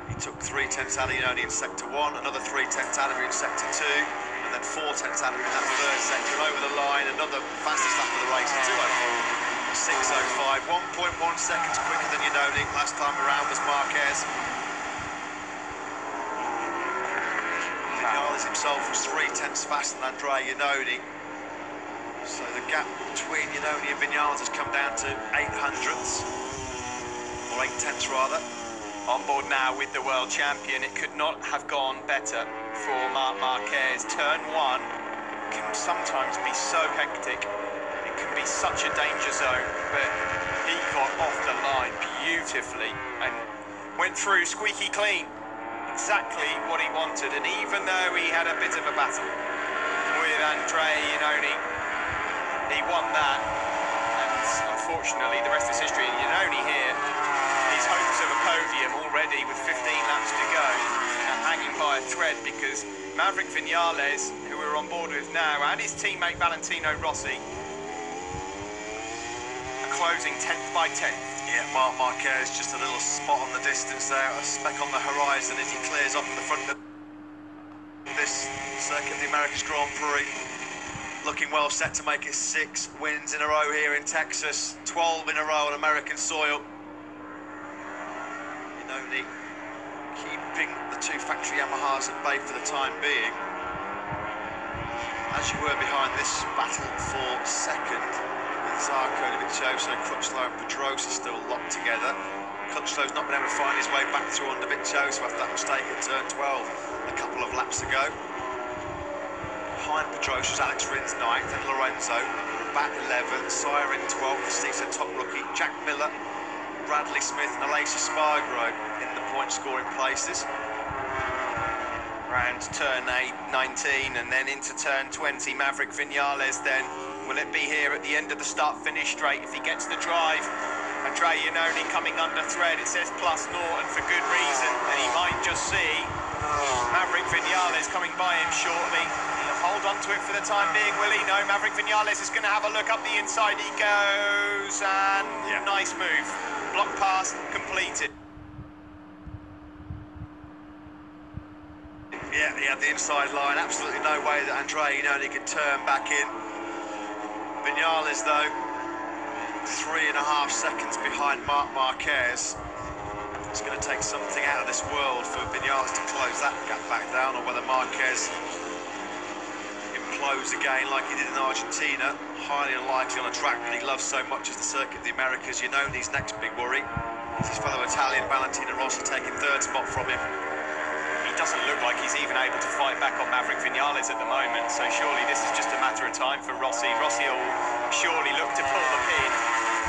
He took 3/10 out of Iannone in sector 1, another 3/10 out of her in sector 2, and then 4/10 out of her in that third sector. And over the line, another fastest lap of the race, 2:04, 6:05, 1.1 seconds quicker than Iannone. Last time around was Marquez. Vinales himself was 3/10 faster than Andrea Iannone. So the gap between Iannone and Vinales has come down to 8 hundredths, or 8/10 rather. On board now with the world champion. It could not have gone better for Marc Marquez. Turn 1 can sometimes be so hectic. It can be such a danger zone, but he got off the line beautifully and went through squeaky clean. Exactly what he wanted, and even though he had a bit of a battle with Andrea Iannone, he won that, and unfortunately the rest is history. And Iannone here, his hopes of a podium already with 15 laps to go and hanging by a thread, because Maverick Vinales, who we're on board with now, and his teammate Valentino Rossi are closing 10th by 10th. Yeah, Marc Marquez just a little spot on the distance there, a speck on the horizon as he clears off in the front of this Circuit of the Americas Grand Prix. Looking well set to make it 6 wins in a row here in Texas, 12 in a row on American soil. Iannone keeping the 2 factory Yamahas at bay for the time being. As you were behind this battle for second, with Zarco, Dovizioso, Crutchlow and Pedrosa still locked together. Crutchlow's not been able to find his way back through on Dovizioso after that mistake at turn 12 a couple of laps ago. Behind Pedrosa was Alex Rins 9th, and Lorenzo back 11th, Siren 12th, Steve said top rookie, Jack Miller, Bradley Smith and Alessia Spargaro in the point scoring places. Round turn 19 and then into turn 20, Maverick Vinales then. Will it be here at the end of the start-finish straight if he gets the drive? Andrea Iannone coming under thread, it says plus Norton for good reason, and he might just see Maverick Vinales coming by him shortly. He'll hold on to it for the time being, will he? No, Maverick Vinales is going to have a look up the inside. He goes, and nice move. Block pass completed. Yeah, he had the inside line. Absolutely no way that Andrea Iannone could turn back in. Vinales, though, 3.5 seconds behind Marc Marquez. It's going to take something out of this world for Vinales to close that gap back down, or whether Marquez implodes again like he did in Argentina. Highly unlikely on a track that he loves so much as the Circuit of the Americas. Iannone's next big worry is his fellow Italian Valentino Rossi taking 3rd spot from him. He doesn't look like he's even able to fight back on Maverick Vinales at the moment, so surely this is just a matter of time for Rossi. Rossi will surely look to pull the pin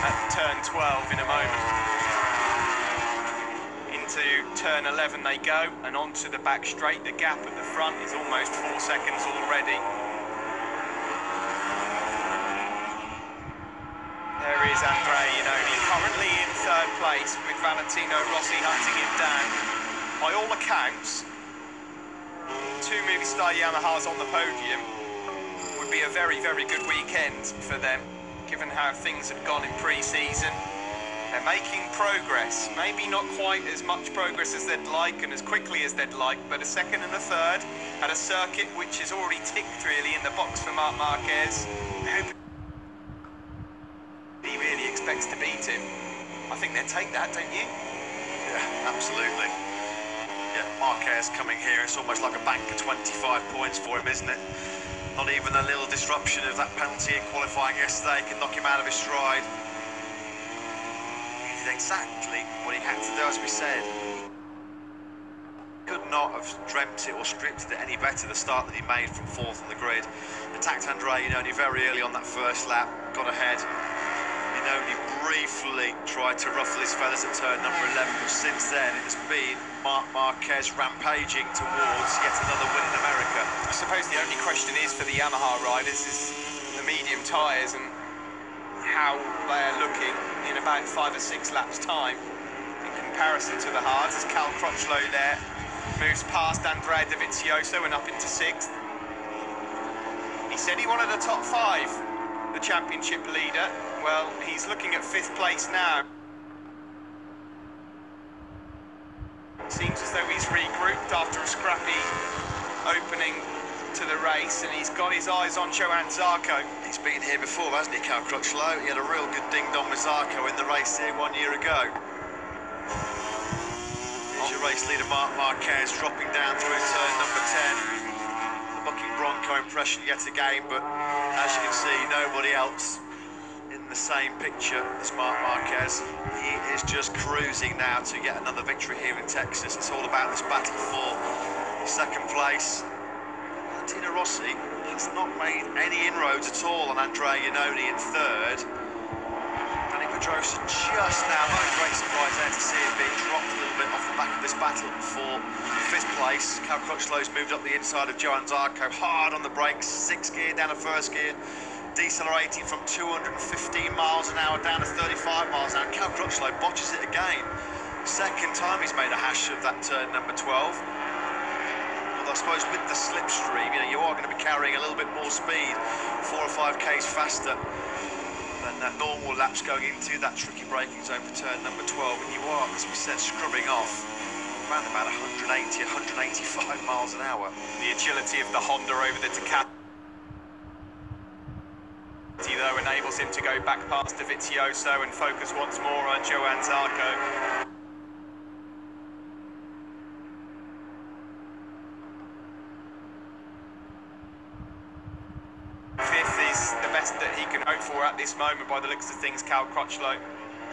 at turn 12 in a moment. Into turn 11 they go, and onto the back straight. The gap at the front is almost 4 seconds already. There is Andrea Iannone, currently in 3rd place, with Valentino Rossi hunting him down. By all accounts, 2 Movistar Yamahas on the podium would be a very, very good weekend for them, given how things had gone in pre-season. They're making progress, maybe not quite as much progress as they'd like and as quickly as they'd like, but a 2nd and a 3rd at a circuit which is already ticked really in the box for Marc Marquez. He really expects to beat him. I think they'd take that, don't you? Yeah, absolutely. Yeah, Marquez coming here, it's almost like a bank of 25 points for him, isn't it? Not even a little disruption of that penalty in qualifying yesterday can knock him out of his stride. He did exactly what he had to do, as we said. Could not have dreamt it or scripted it any better, the start that he made from 4th on the grid. Attacked Andrea Iannone very early on that first lap, got ahead. Iannone briefly tried to ruffle his feathers at turn number 11, but since then it has been Marc Marquez rampaging towards yet another win in America. I suppose the only question is for the Yamaha riders is the medium tyres and how they are looking in about 5 or 6 laps time in comparison to the hards. As Cal Crutchlow there moves past Andrea Dovizioso and up into 6th. He said he wanted a top 5, the championship leader. Well, he's looking at 5th place now. Seems as though he's regrouped after a scrappy opening to the race, and he's got his eyes on Johann Zarco. He's been here before, hasn't he, Cal Crutchlow? He had a real good ding-dong with Zarco in the race here 1 year ago. Here's your race leader, Marc Marquez, dropping down through turn number 10. The bucking Bronco impression yet again, but as you can see, nobody else in the same picture as Marc Marquez. He is just cruising now to get another victory here in Texas. It's all about this battle for second place. Valentino Rossi has not made any inroads at all on Andrea Iannone in third. Danny Pedrosa just now, no great surprise there to see him being dropped a little bit off the back of this battle for fifth place. Cal Crutchlow's moved up the inside of Johann Zarco, hard on the brakes, sixth gear down to first gear, decelerating from 215 miles an hour down to 35 miles an hour. Cal Crutchlow botches it again. Second time he's made a hash of that turn number 12. I suppose with the slipstream, you are going to be carrying a little bit more speed, 4 or 5 k's faster than normal laps going into that tricky braking zone for turn number 12. And you are, as we said, scrubbing off around about 180, 185 miles an hour. The agility of the Honda over the Ducati, though, enables him to go back past Dovizioso and focus once more on Johann Zarco. Fifth is the best that he can hope for at this moment by the looks of things, Cal Crutchlow.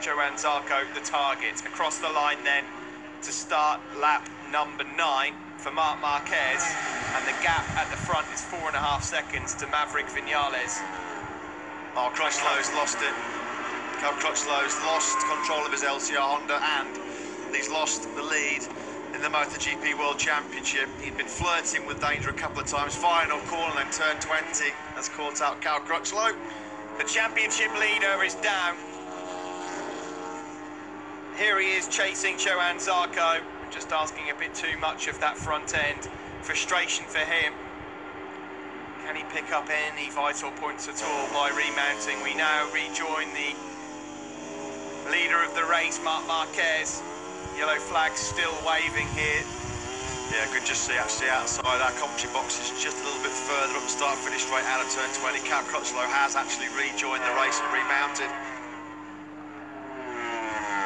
Johann Zarco, the target. Across the line then to start lap number 9 for Marc Marquez, and the gap at the front is 4.5 seconds to Maverick Vinales. Oh, Crutchlow's lost it. Cal Crutchlow's lost control of his LCR Honda, and he's lost the lead in the MotoGP World Championship. He'd been flirting with danger a couple of times. Final corner and then turn 20 has caught out Cal Crutchlow. The championship leader is down. Here he is chasing Johann Zarco, just asking a bit too much of that front end. Frustration for him. Can he pick up any vital points at all by remounting? We now rejoin the leader of the race, Marc Marquez. Yellow flag still waving here. Yeah, good just see actually outside our commentary box is just a little bit further up the start finish straight out of turn 20. Cal Crutchlow has actually rejoined the race and remounted.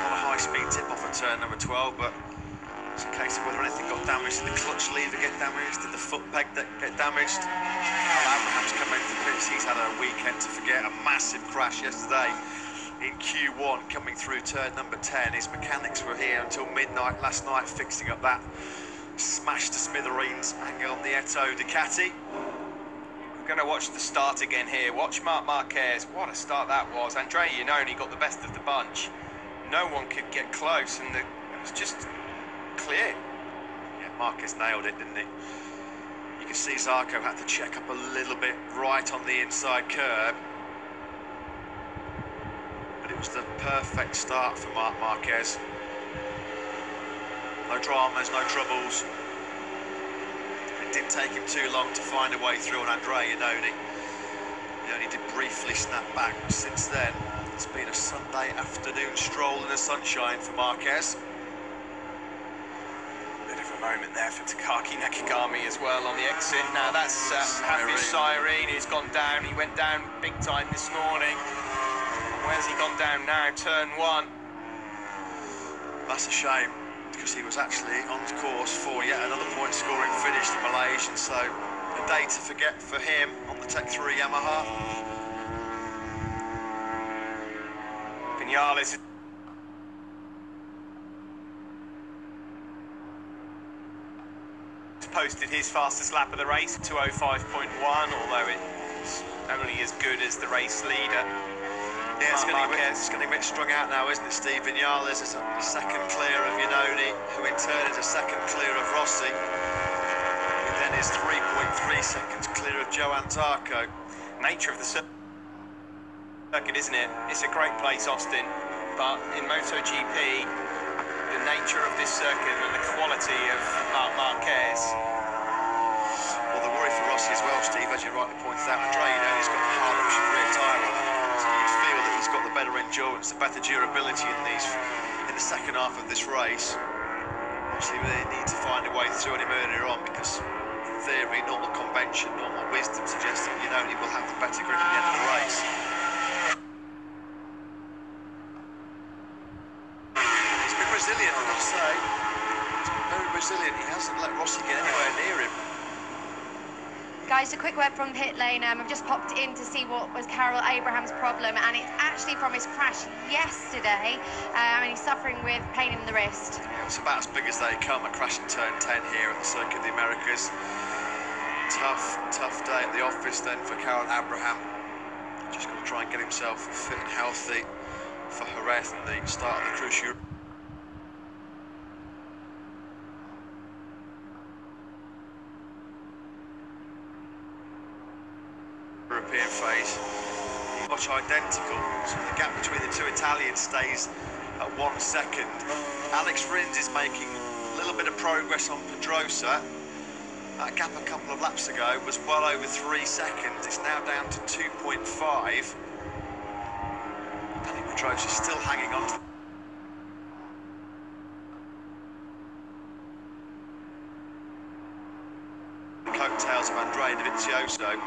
Not a high-speed tip-off at turn number 12, but it's a case of whether anything got damaged. Did the clutch lever get damaged? Did the foot peg get damaged? Al Abraham's come into the pits. He's had a weekend to forget. A massive crash yesterday in Q1 coming through turn number 10. His mechanics were here until midnight last night fixing up that smashed to smithereens angle on the Eto Ducati. We're going to watch the start again here. Watch Marc Marquez. What a start that was. Andrea Iannone got the best of the bunch. No one could get close, and it was just clear. Yeah, Marquez nailed it, didn't he? You can see Zarco had to check up a little bit right on the inside curb. But it was the perfect start for Marc Marquez. No dramas, no troubles. It didn't take him too long to find a way through on Andrea Iannone. He only did briefly snap back, but since then, it's been a Sunday afternoon stroll in the sunshine for Marquez. Bit of a moment there for Takaki Nakagami as well on the exit. Now that's Hafiz Cyrene who's gone down. He went down big time this morning. Where's he gone down now? Turn 1. That's a shame, because he was actually on course for yet another point-scoring finish, the Malaysian. So a day to forget for him on the Tech 3 Yamaha. Vinales posted his fastest lap of the race, 2:05.1, although it's only as good as the race leader. Yeah, it's going to be a bit strung out now, isn't it, Steve? Vinales is a second clear of Iannone, who in turn is a second clear of Rossi, who then is 3.3 seconds clear of Johann Zarco. Nature of the circuit, isn't it? It's a great place, Austin, but in MotoGP, the nature of this circuit and the quality of Marc Marquez. Well, the worry for Rossi as well, Steve, as you rightly pointed out, Andrea Iannone's got the hard option rear tyre on. So you'd feel that he's got the better endurance, the better durability in the second half of this race. Obviously, they need to find a way through on him earlier on because, in theory, normal convention, normal wisdom suggests that Iannone will have the better grip at the end of the race. He's been resilient, I've got to say. He's been very resilient. He hasn't let Rossi get anywhere near him. Guys, a quick word from pit lane. I've just popped in to see what was Carol Abraham's problem, and it's actually from his crash yesterday, and he's suffering with pain in the wrist. Yeah, it's about as big as they come, a crash in turn 10 here at the Circuit of the Americas. Tough day at the office then for Carol Abraham. Just got to try and get himself fit and healthy for Jerez and the start of the crucial European phase. Much identical, so the gap between the two Italians stays at 1 second. Alex Rins is making a little bit of progress on Pedrosa. That gap a couple of laps ago was well over 3 seconds. It's now down to 2.5. Danny Pedrosa still hanging on to the coattails of Andrea Dovizioso.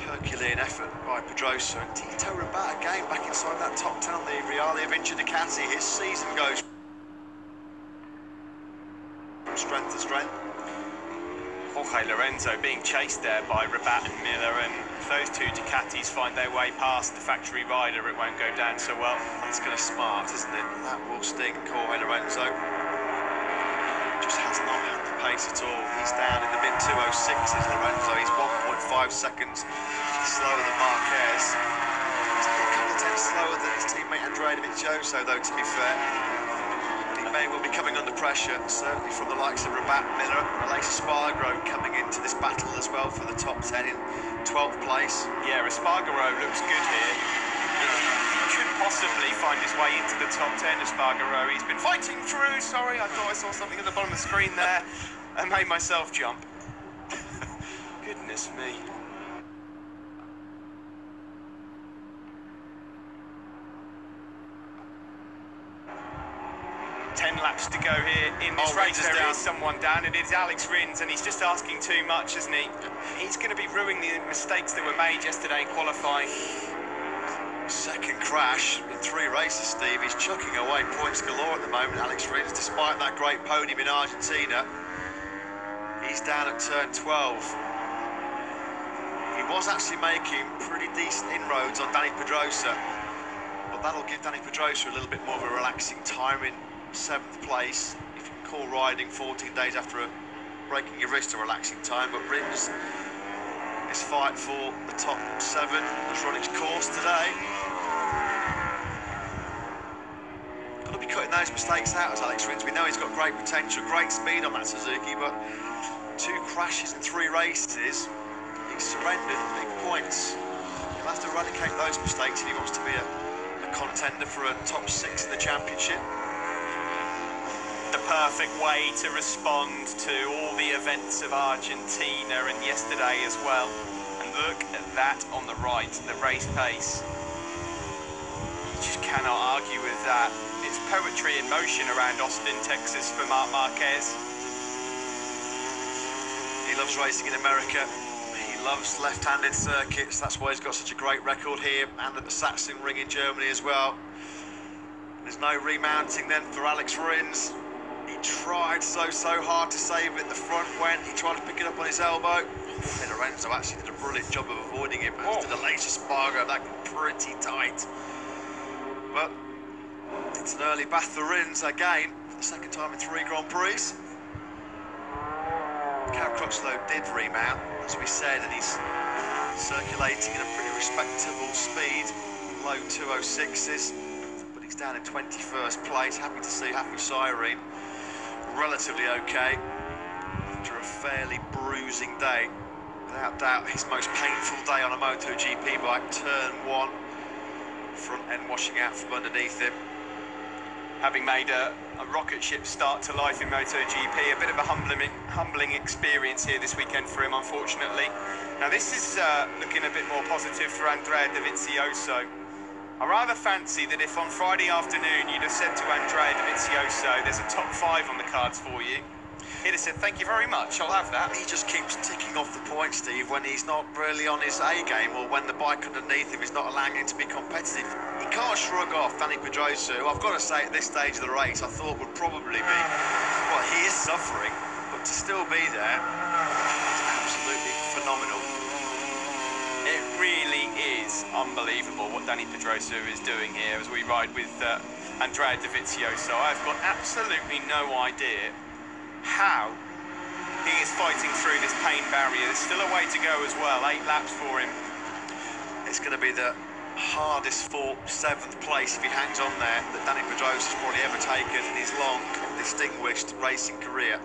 Herculean effort by Pedrosa, and Tito Rabat again back inside that top 10 on the Viale Vinci Ducati. His season goes from strength to strength. Jorge Lorenzo being chased there by Rabat and Miller, and if those two Ducatis find their way past the factory rider, it won't go down so well. That's going to smart, isn't it? That will sting Jorge Lorenzo. Just has not had the pace at all. He's down in the mid 206s, Lorenzo. He's 1.5 seconds slower than Marquez. He's a couple of tenths slower than his teammate Andrea Dovizioso, though, to be fair. He may well be coming under pressure, certainly from the likes of Rabat, Miller, and Aleix Espargaro coming into this battle as well for the top 10 in 12th place. Yeah, Espargaro looks good here. He could possibly find his way into the top 10, Espargaro. He's been fighting through. Sorry, I thought I saw something at the bottom of the screen there. I made myself jump. Goodness me. 10 laps to go here in this race. There is someone down. It is Alex Rins, and he's just asking too much, isn't he? He's going to be ruining the mistakes that were made yesterday in qualifying. Second crash in 3 races, Steve. He's chucking away points galore at the moment, Alex Rins, despite that great podium in Argentina. He's down at turn 12. He was actually making pretty decent inroads on Danny Pedrosa, but that'll give Danny Pedrosa a little bit more of a relaxing time in 7th place. If you can call riding 14 days after breaking your wrist a relaxing time, but Rins, his fight for the top 7 has run its course today. Got to be cutting those mistakes out as Alex Rins. We know he's got great potential, great speed on that Suzuki, but 2 crashes in 3 races, he's surrendered big points. He'll have to eradicate those mistakes if he wants to be a contender for a top 6 in the championship. The perfect way to respond to all the events of Argentina and yesterday as well. And look at that on the right, the race pace. You just cannot argue with that. It's poetry in motion around Austin, Texas for Marc Marquez. He loves racing in America. He loves left-handed circuits. That's why he's got such a great record here and at the Sachsenring in Germany as well. There's no remounting then for Alex Rins. He tried so hard to save it at the front when he tried to pick it up on his elbow. And Lorenzo actually did a brilliant job of avoiding it, but did Aleix Espargaro. That got pretty tight. But it's an early bath for Rins again, for the 2nd time in 3 Grand Prix. Cal Crutchlow did remount, as we said, and he's circulating at a pretty respectable speed, low 206s, but he's down in 21st place. Happy to see Happy Cyrene relatively okay after a fairly bruising day. Without doubt, his most painful day on a MotoGP bike. Turn 1, front end washing out from underneath him. Having made a rocket ship start to life in MotoGP, a bit of a humbling experience here this weekend for him, unfortunately. Now this is looking a bit more positive for Andrea Dovizioso. I rather fancy that if on Friday afternoon you'd have said to Andrea Dovizioso, there's a top 5 on the cards for you, he'd have said, thank you very much, I'll have that. He just keeps ticking off the points, Steve, when he's not really on his A game or when the bike underneath him is not allowing him to be competitive. He can't shrug off Danny Pedrosa, who I've got to say at this stage of the race I thought would probably be, well, he is suffering, but to still be there is absolutely phenomenal. It really is unbelievable what Danny Pedrosa is doing here as we ride with Andrea Dovizioso. I've got absolutely no idea how he is fighting through this pain barrier. There's still a way to go as well, 8 laps for him. It's going to be the hardest fought 7th place if he hangs on there that Danny Pedrosa's probably ever taken in his long, distinguished racing career.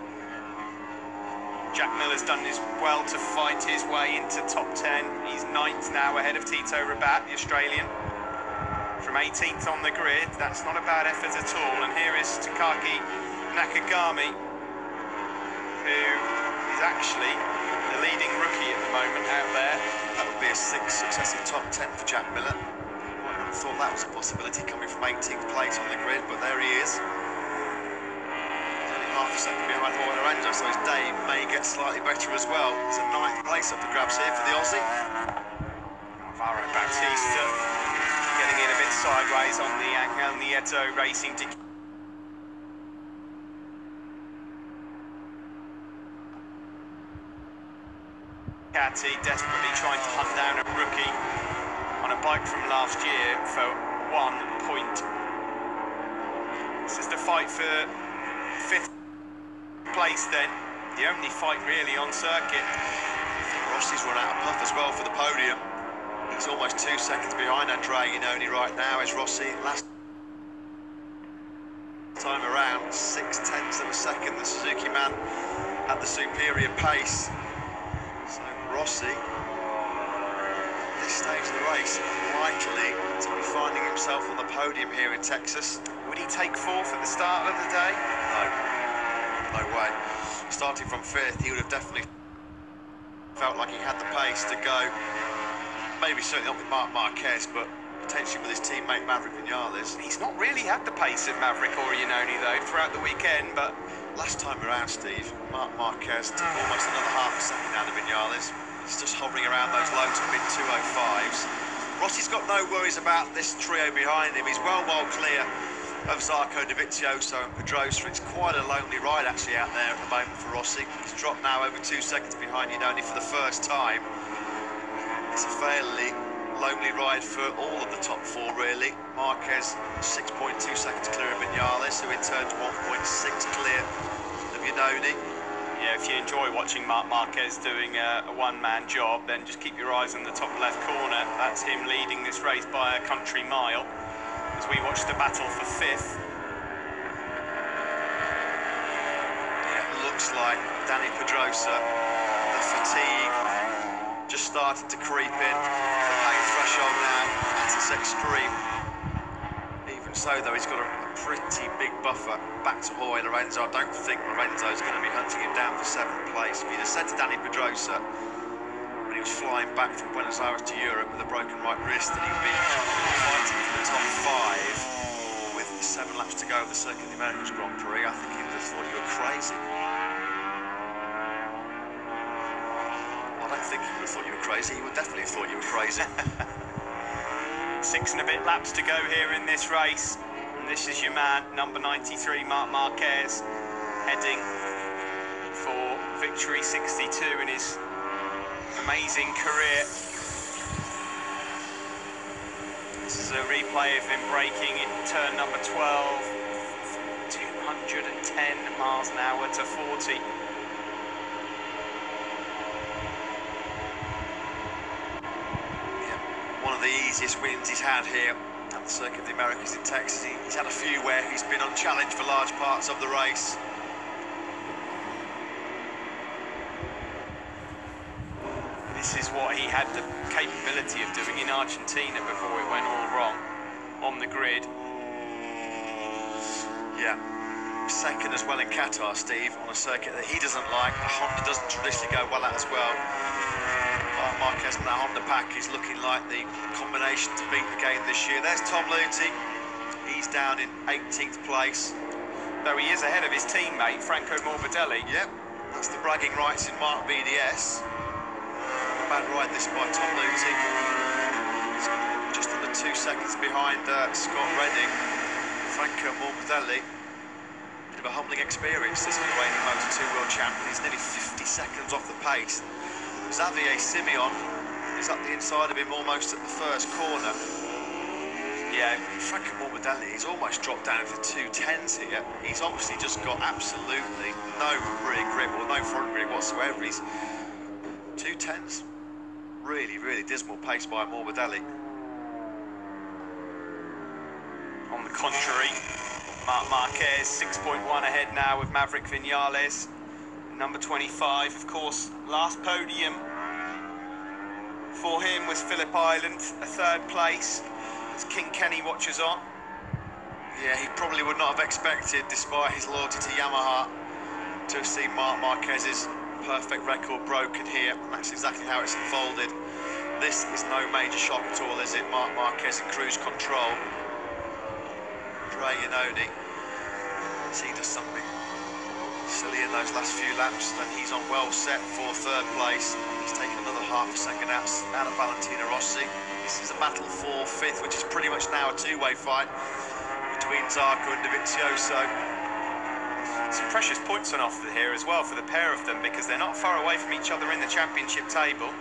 Jack Miller's done as well to fight his way into top 10. He's 9th now ahead of Tito Rabat, the Australian. From 18th on the grid, that's not a bad effort at all. And here is Takaki Nakagami, who is actually the leading rookie at the moment out there. That would be a 6th successive top 10 for Jack Miller. I would have thought that was a possibility coming from 18th place on the grid, but there he is. Half a second behind Jorge Lorenzo, so his day may get slightly better as well. There's a 9th place up for grabs here for the Aussie. Alvaro Bautista getting in a bit sideways on the Angel Nieto Racing Ducati, desperately trying to hunt down a rookie on a bike from last year for 1 point. This is the fight for 5th place then, the only fight really on circuit. Rossi's run out of puff as well for the podium. He's almost 2 seconds behind Andrea Iannone right now as Rossi. Last time around, 6/10 of a second. The Suzuki man had the superior pace. So Rossi, at this stage of the race, likely to be finding himself on the podium here in Texas. Would he take 4th at the start of the day? No way. Starting from 5th, he would have definitely felt like he had the pace to go. Maybe certainly not with Marc Marquez, but potentially with his teammate Maverick Vinales. He's not really had the pace of Maverick or Iannone though throughout the weekend, but last time around, Steve, Marc Marquez took almost another half a second out of Vinales. He's just hovering around those low to mid 205s. Rossi's got no worries about this trio behind him. He's well clear of Zarco, Dovizioso and Pedrosa. It's quite a lonely ride actually out there at the moment for Rossi. He's dropped now over 2 seconds behind Iannone for the first time. It's a fairly lonely ride for all of the top 4 really. Marquez 6.2 seconds clear of Vinales, who in turn 1.6 clear of Iannone. Yeah, if you enjoy watching Marc Marquez doing a one-man job, then just keep your eyes on the top left corner. That's him leading this race by a country mile as we watch the battle for 5th. Yeah, it looks like Danny Pedrosa, the fatigue just started to creep in. The pain threshold now at its extreme. Even so, though, he's got a pretty big buffer back to Jorge Lorenzo. I don't think Lorenzo's going to be hunting him down for 7th place. If you'd have said to Danny Pedrosa when he was flying back from Buenos Aires to Europe with a broken right wrist that he'd be fighting for the top 5 with 7 laps to go of the Circuit of the Americas Grand Prix, I think he would have thought you were crazy. I don't think he would have thought you were crazy. He would definitely have thought you were crazy. 6 and a bit laps to go here in this race. And this is your man, number 93, Marc Marquez, heading for victory 62 in his amazing career. This is a replay of him braking in turn number 12, 210 miles an hour to 40. One of the easiest wins he's had here at the Circuit of the Americas in Texas. He's had a few where he's been unchallenged for large parts of the race. This is what he had the capability of doing in Argentina before it went all wrong on the grid. Yeah, 2nd as well in Qatar, Steve, on a circuit that he doesn't like. The Honda doesn't traditionally go well at as well. Marquez Marquez and that Honda pack is looking like the combination to beat the game this year. There's Tom Luthi. He's down in 18th place. Though he is ahead of his teammate, Franco Morbidelli. Yep, that's the bragging rights in Mark BDS. Bad ride this by Tom Luthi. Just under 2 seconds behind Scott Redding. Franco Morbidelli. Bit of a humbling experience, this reigning Moto2 World Champion. He's nearly 50 seconds off the pace. Xavier Simeon is up the inside of him almost at the first corner. Yeah, Franco Morbidelli, he's almost dropped down for 2:10s here. He's obviously just got absolutely no rear grip or no front grip whatsoever. He's 2:10s. Really, really dismal pace by Morbidelli. On the contrary, Marc Marquez 6.1 ahead now with Maverick Vinales. Number 25, of course, last podium for him was Phillip Island, a 3rd place. As King Kenny watches on. Yeah, he probably would not have expected, despite his loyalty to Yamaha, to have seen Marc Marquez's perfect record broken here. And that's exactly how it's unfolded. This is no major shock at all, is it? Marc Marquez in cruise control. Andre Iannone, as he does something silly in those last few laps, then he's on well set for 3rd place. He's taken another half a second out of Valentino Rossi. This is a battle for 5th, which is pretty much now a 2-way fight between Zarco and Dovizioso. Some precious points on offer here as well for the pair of them, because they're not far away from each other in the championship table.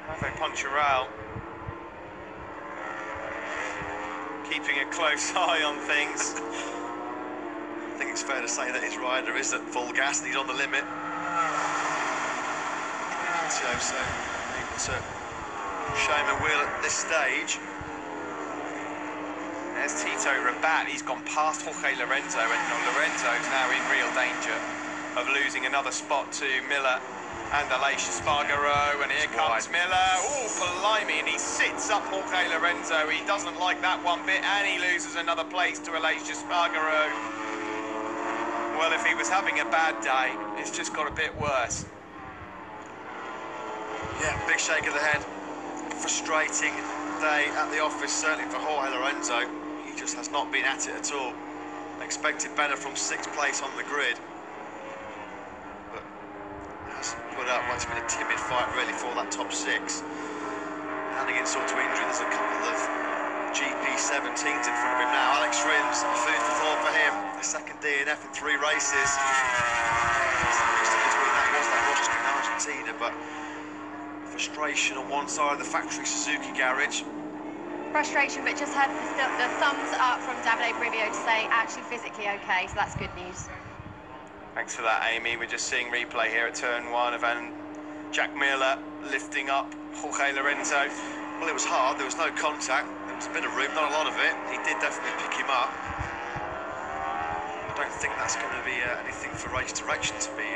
Hervé Poncharal keeping a close eye on things. I think it's fair to say that his rider is at full gas and he's on the limit. So able to show him a wheel at this stage. There's Tito Rabat. He's gone past Jorge Lorenzo, and Lorenzo's now in real danger of losing another spot to Miller and Aleix Espargaro. And here comes Miller. Oh, blimey, and he sits up Jorge Lorenzo. He doesn't like that one bit, and he loses another place to Aleix Espargaro. Well, if he was having a bad day, it's just got a bit worse. Yeah, big shake of the head. Frustrating day at the office, certainly for Jorge Lorenzo. He just has not been at it at all. Expected better from 6th place on the grid. But hasn't put up, well, it's been a timid fight really for that top 6. Handing insult to injury, there's a couple of GP17s in front of him now. Alex Rins, food for thought for him. The 2nd DNF in 3 races. That was just in Argentina, but frustration on one side of the factory Suzuki garage. Frustration, but just had the thumbs up from Davide Brivio to say actually physically okay, so that's good news. Thanks for that, Amy. We're just seeing replay here at turn 1 of Jack Miller lifting up Jorge Lorenzo. Well, it was hard, there was no contact, there was a bit of room, not a lot of it. He did definitely pick him up. I don't think that's going to be anything for race direction to be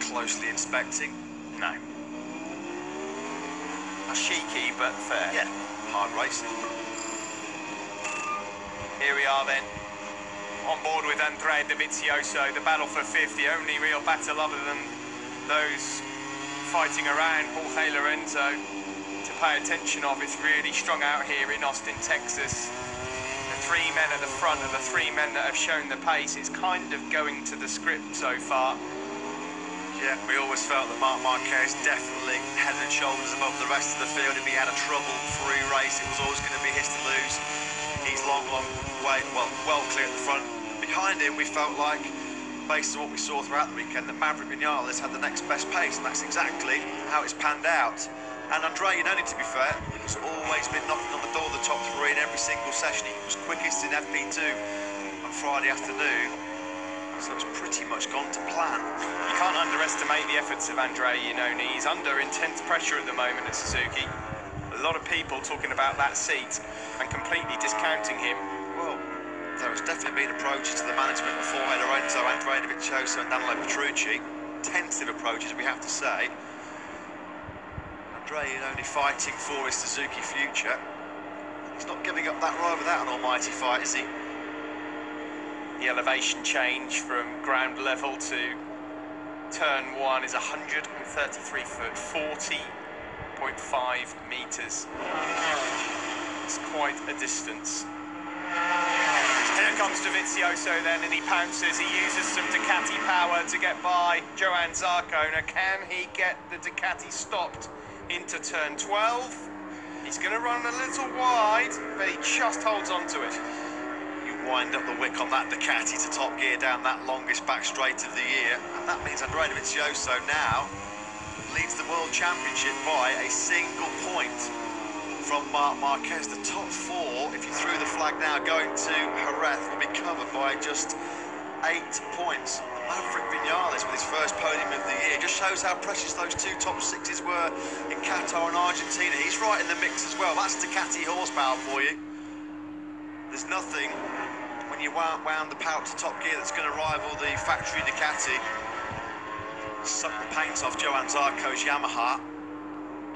closely inspecting. No. Cheeky, but fair. Yeah, hard racing. Here we are then, on board with Andrea Dovizioso. The battle for 5th, the only real battle other than those fighting around Jorge Lorenzo to pay attention of. It's really strung out here in Austin, Texas. The 3 men at the front are the 3 men that have shown the pace. It's kind of going to the script so far. Yeah, we always felt that Marc Marquez definitely head and shoulders above the rest of the field. If he had a trouble-free race, it was always going to be his to lose. He's long way, well clear at the front. Behind him, we felt like, based on what we saw throughout the weekend, that Maverick Vinales had the next best pace, and that's exactly how it's panned out. And Andre Iannone, to be fair, has always been knocking on the door of the top 3 in every single session. He was quickest in FP2 on Friday afternoon. So it's pretty much gone to plan. You can't underestimate the efforts of Andrea Iannone. He's under intense pressure at the moment at Suzuki. A lot of people talking about that seat and completely discounting him. Well, there has definitely been approaches to the management of Jorge Lorenzo, Andrea Dovizioso and Danilo Petrucci. Tentative approaches, we have to say. Andrea Iannone fighting for his Suzuki future. He's not giving up that ride without an almighty fight, is he? The elevation change from ground level to Turn 1 is 133 foot, 40.5 meters. It's quite a distance. Here comes Dovizioso then, and he pounces. He uses some Ducati power to get by Johann Zarco. Now, can he get the Ducati stopped into turn 12? He's going to run a little wide, but he just holds on to it. You wind up the wick on that Ducati to top gear down that longest back straight of the year, and that means Andrea Dovizioso now leads the World Championship by a single point from Marc Marquez. The top 4, if you threw the flag now, going to Jerez, will be covered by just 8 points. Maverick Vinales with his first podium of the year just shows how precious those 2 top 6s were in Qatar and Argentina. He's right in the mix as well. That's Ducati horsepower for you. There's nothing when you wound the power to top gear that's going to rival the factory Ducati. Suck the paint off Johann Zarco's Yamaha.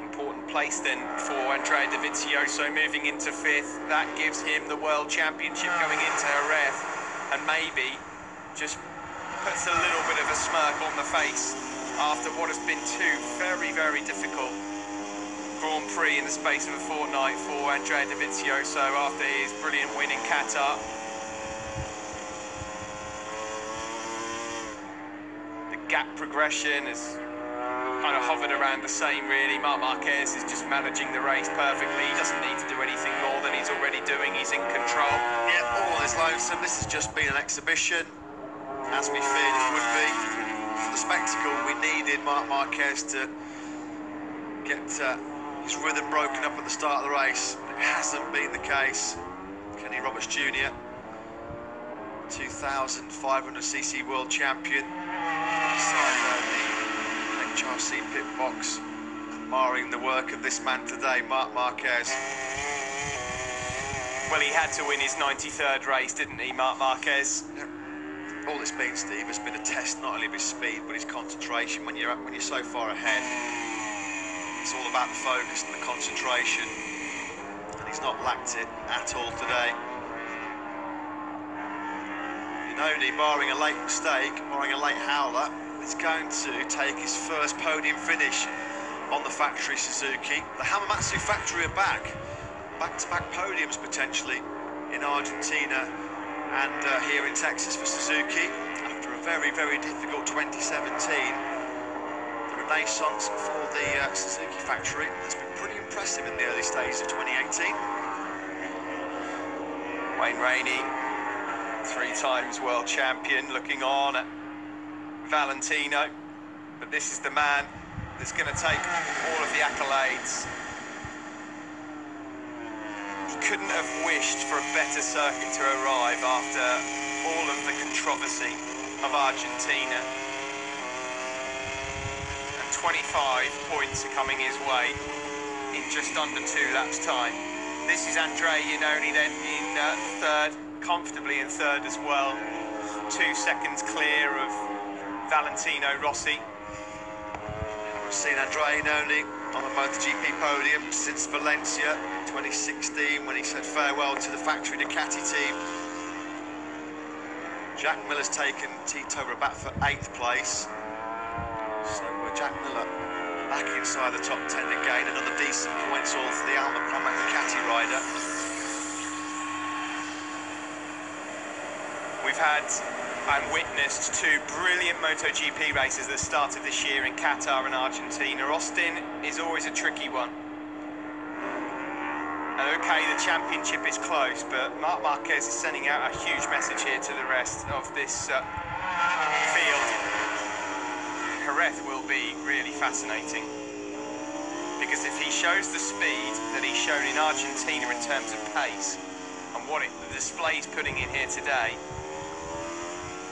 Important place then for Andrea Dovizioso, moving into 5th. That gives him the World Championship going into Jerez, and maybe just puts a little bit of a smirk on the face after what has been 2 very, very difficult Grand Prix in the space of a fortnight for Andrea Dovizioso after his brilliant win in Qatar. The gap progression has kind of hovered around the same, really. Marc Marquez is just managing the race perfectly. He doesn't need to do anything more than he's already doing. He's in control. Yeah, all is lonesome. This has just been an exhibition, as we feared it would be. For the spectacle, we needed Marc Marquez to get his rhythm broken up at the start of the race. It hasn't been the case. Kenny Roberts Jr., 2,500cc world champion, inside the HRC pit box, admiring the work of this man today, Marc Marquez. Well, he had to win his 93rd race, didn't he, Marc Marquez? Yeah. All it's been, Steve, has been a test not only of his speed but his concentration. When you're so far ahead, it's all about the focus and the concentration, and he's not lacked it at all today. Iannone, barring a late mistake, barring a late howler, is going to take his first podium finish on the factory Suzuki. The Hamamatsu factory are back. Back-to-back podiums potentially in Argentina and here in Texas for Suzuki after a very, very difficult 2017. The renaissance for the Suzuki factory has been pretty impressive in the early stages of 2018. Wayne Rainey, 3 times world champion, looking on at Valentino, but this is the man that's going to take all of the accolades. He couldn't have wished for a better circuit to arrive after all of the controversy of Argentina. And 25 points are coming his way in just under 2 laps time. This is Andrea Iannone then in 3rd, comfortably in 3rd as well. 2 seconds clear of Valentino Rossi. We've seen Andrea Iannone on the MotoGP podium since Valencia 2016 when he said farewell to the factory Ducati team. Jack Miller's taken Tito Rabat for 8th place. So Jack Miller back inside the top 10 again. Another decent points all for the Alma Pramac Ducati rider. We've had and witnessed 2 brilliant MotoGP races at the start of this year in Qatar and Argentina. Austin is always a tricky one. And okay, the championship is close, but Marc Marquez is sending out a huge message here to the rest of this field. Jerez will be really fascinating, because if he shows the speed that he's shown in Argentina in terms of pace, and what the display's putting in here today.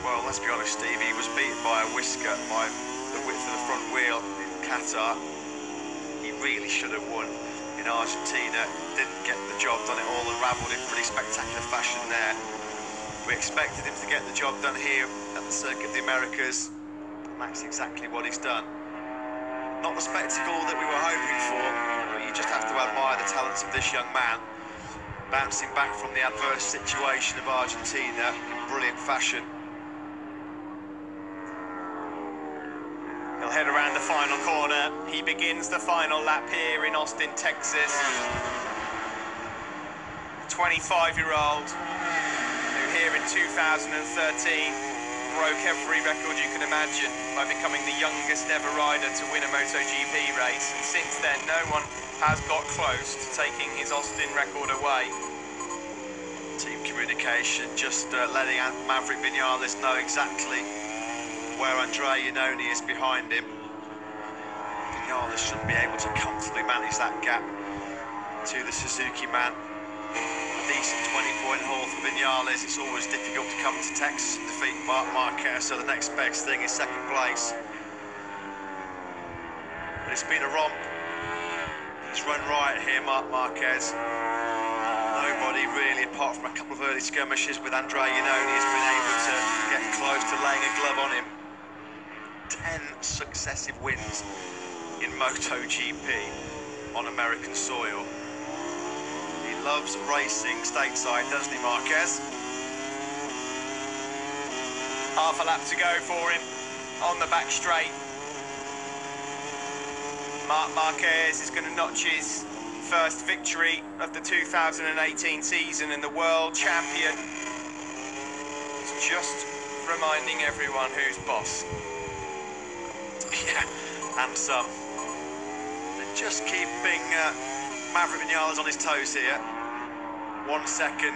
Well, let's be honest, Steve, he was beaten by a whisker by the width of the front wheel in Qatar. He really should have won in Argentina. Didn't get the job done, it all unravelled in pretty spectacular fashion there. We expected him to get the job done here at the Circuit of the Americas, and that's exactly what he's done. Not the spectacle that we were hoping for, but you just have to admire the talents of this young man, bouncing back from the adverse situation of Argentina in brilliant fashion. He'll head around the final corner. He begins the final lap here in Austin, Texas. 25-year-old who here in 2013 broke every record you can imagine by becoming the youngest ever rider to win a MotoGP race, and since then no one has got close to taking his Austin record away. Team communication just letting Maverick Vinales know exactly where Andrea Iannone is behind him. Vinales should be able to comfortably manage that gap to the Suzuki man. A decent 20-point haul for Vinales. It's always difficult to come to Texas and defeat Marc Marquez, so the next best thing is second place. But it's been a romp. He's run right here, Marc Marquez. Nobody really, apart from a couple of early skirmishes with Andrea Iannone, has been able to get close to laying a glove on him. 10 successive wins in MotoGP on American soil. He loves racing stateside, doesn't he, Marquez? Half a lap to go for him on the back straight. Marc Marquez is going to notch his first victory of the 2018 season, and the world champion is just reminding everyone who's boss. Yeah, and some. They're just keeping Maverick Vinales on his toes here. 1 second.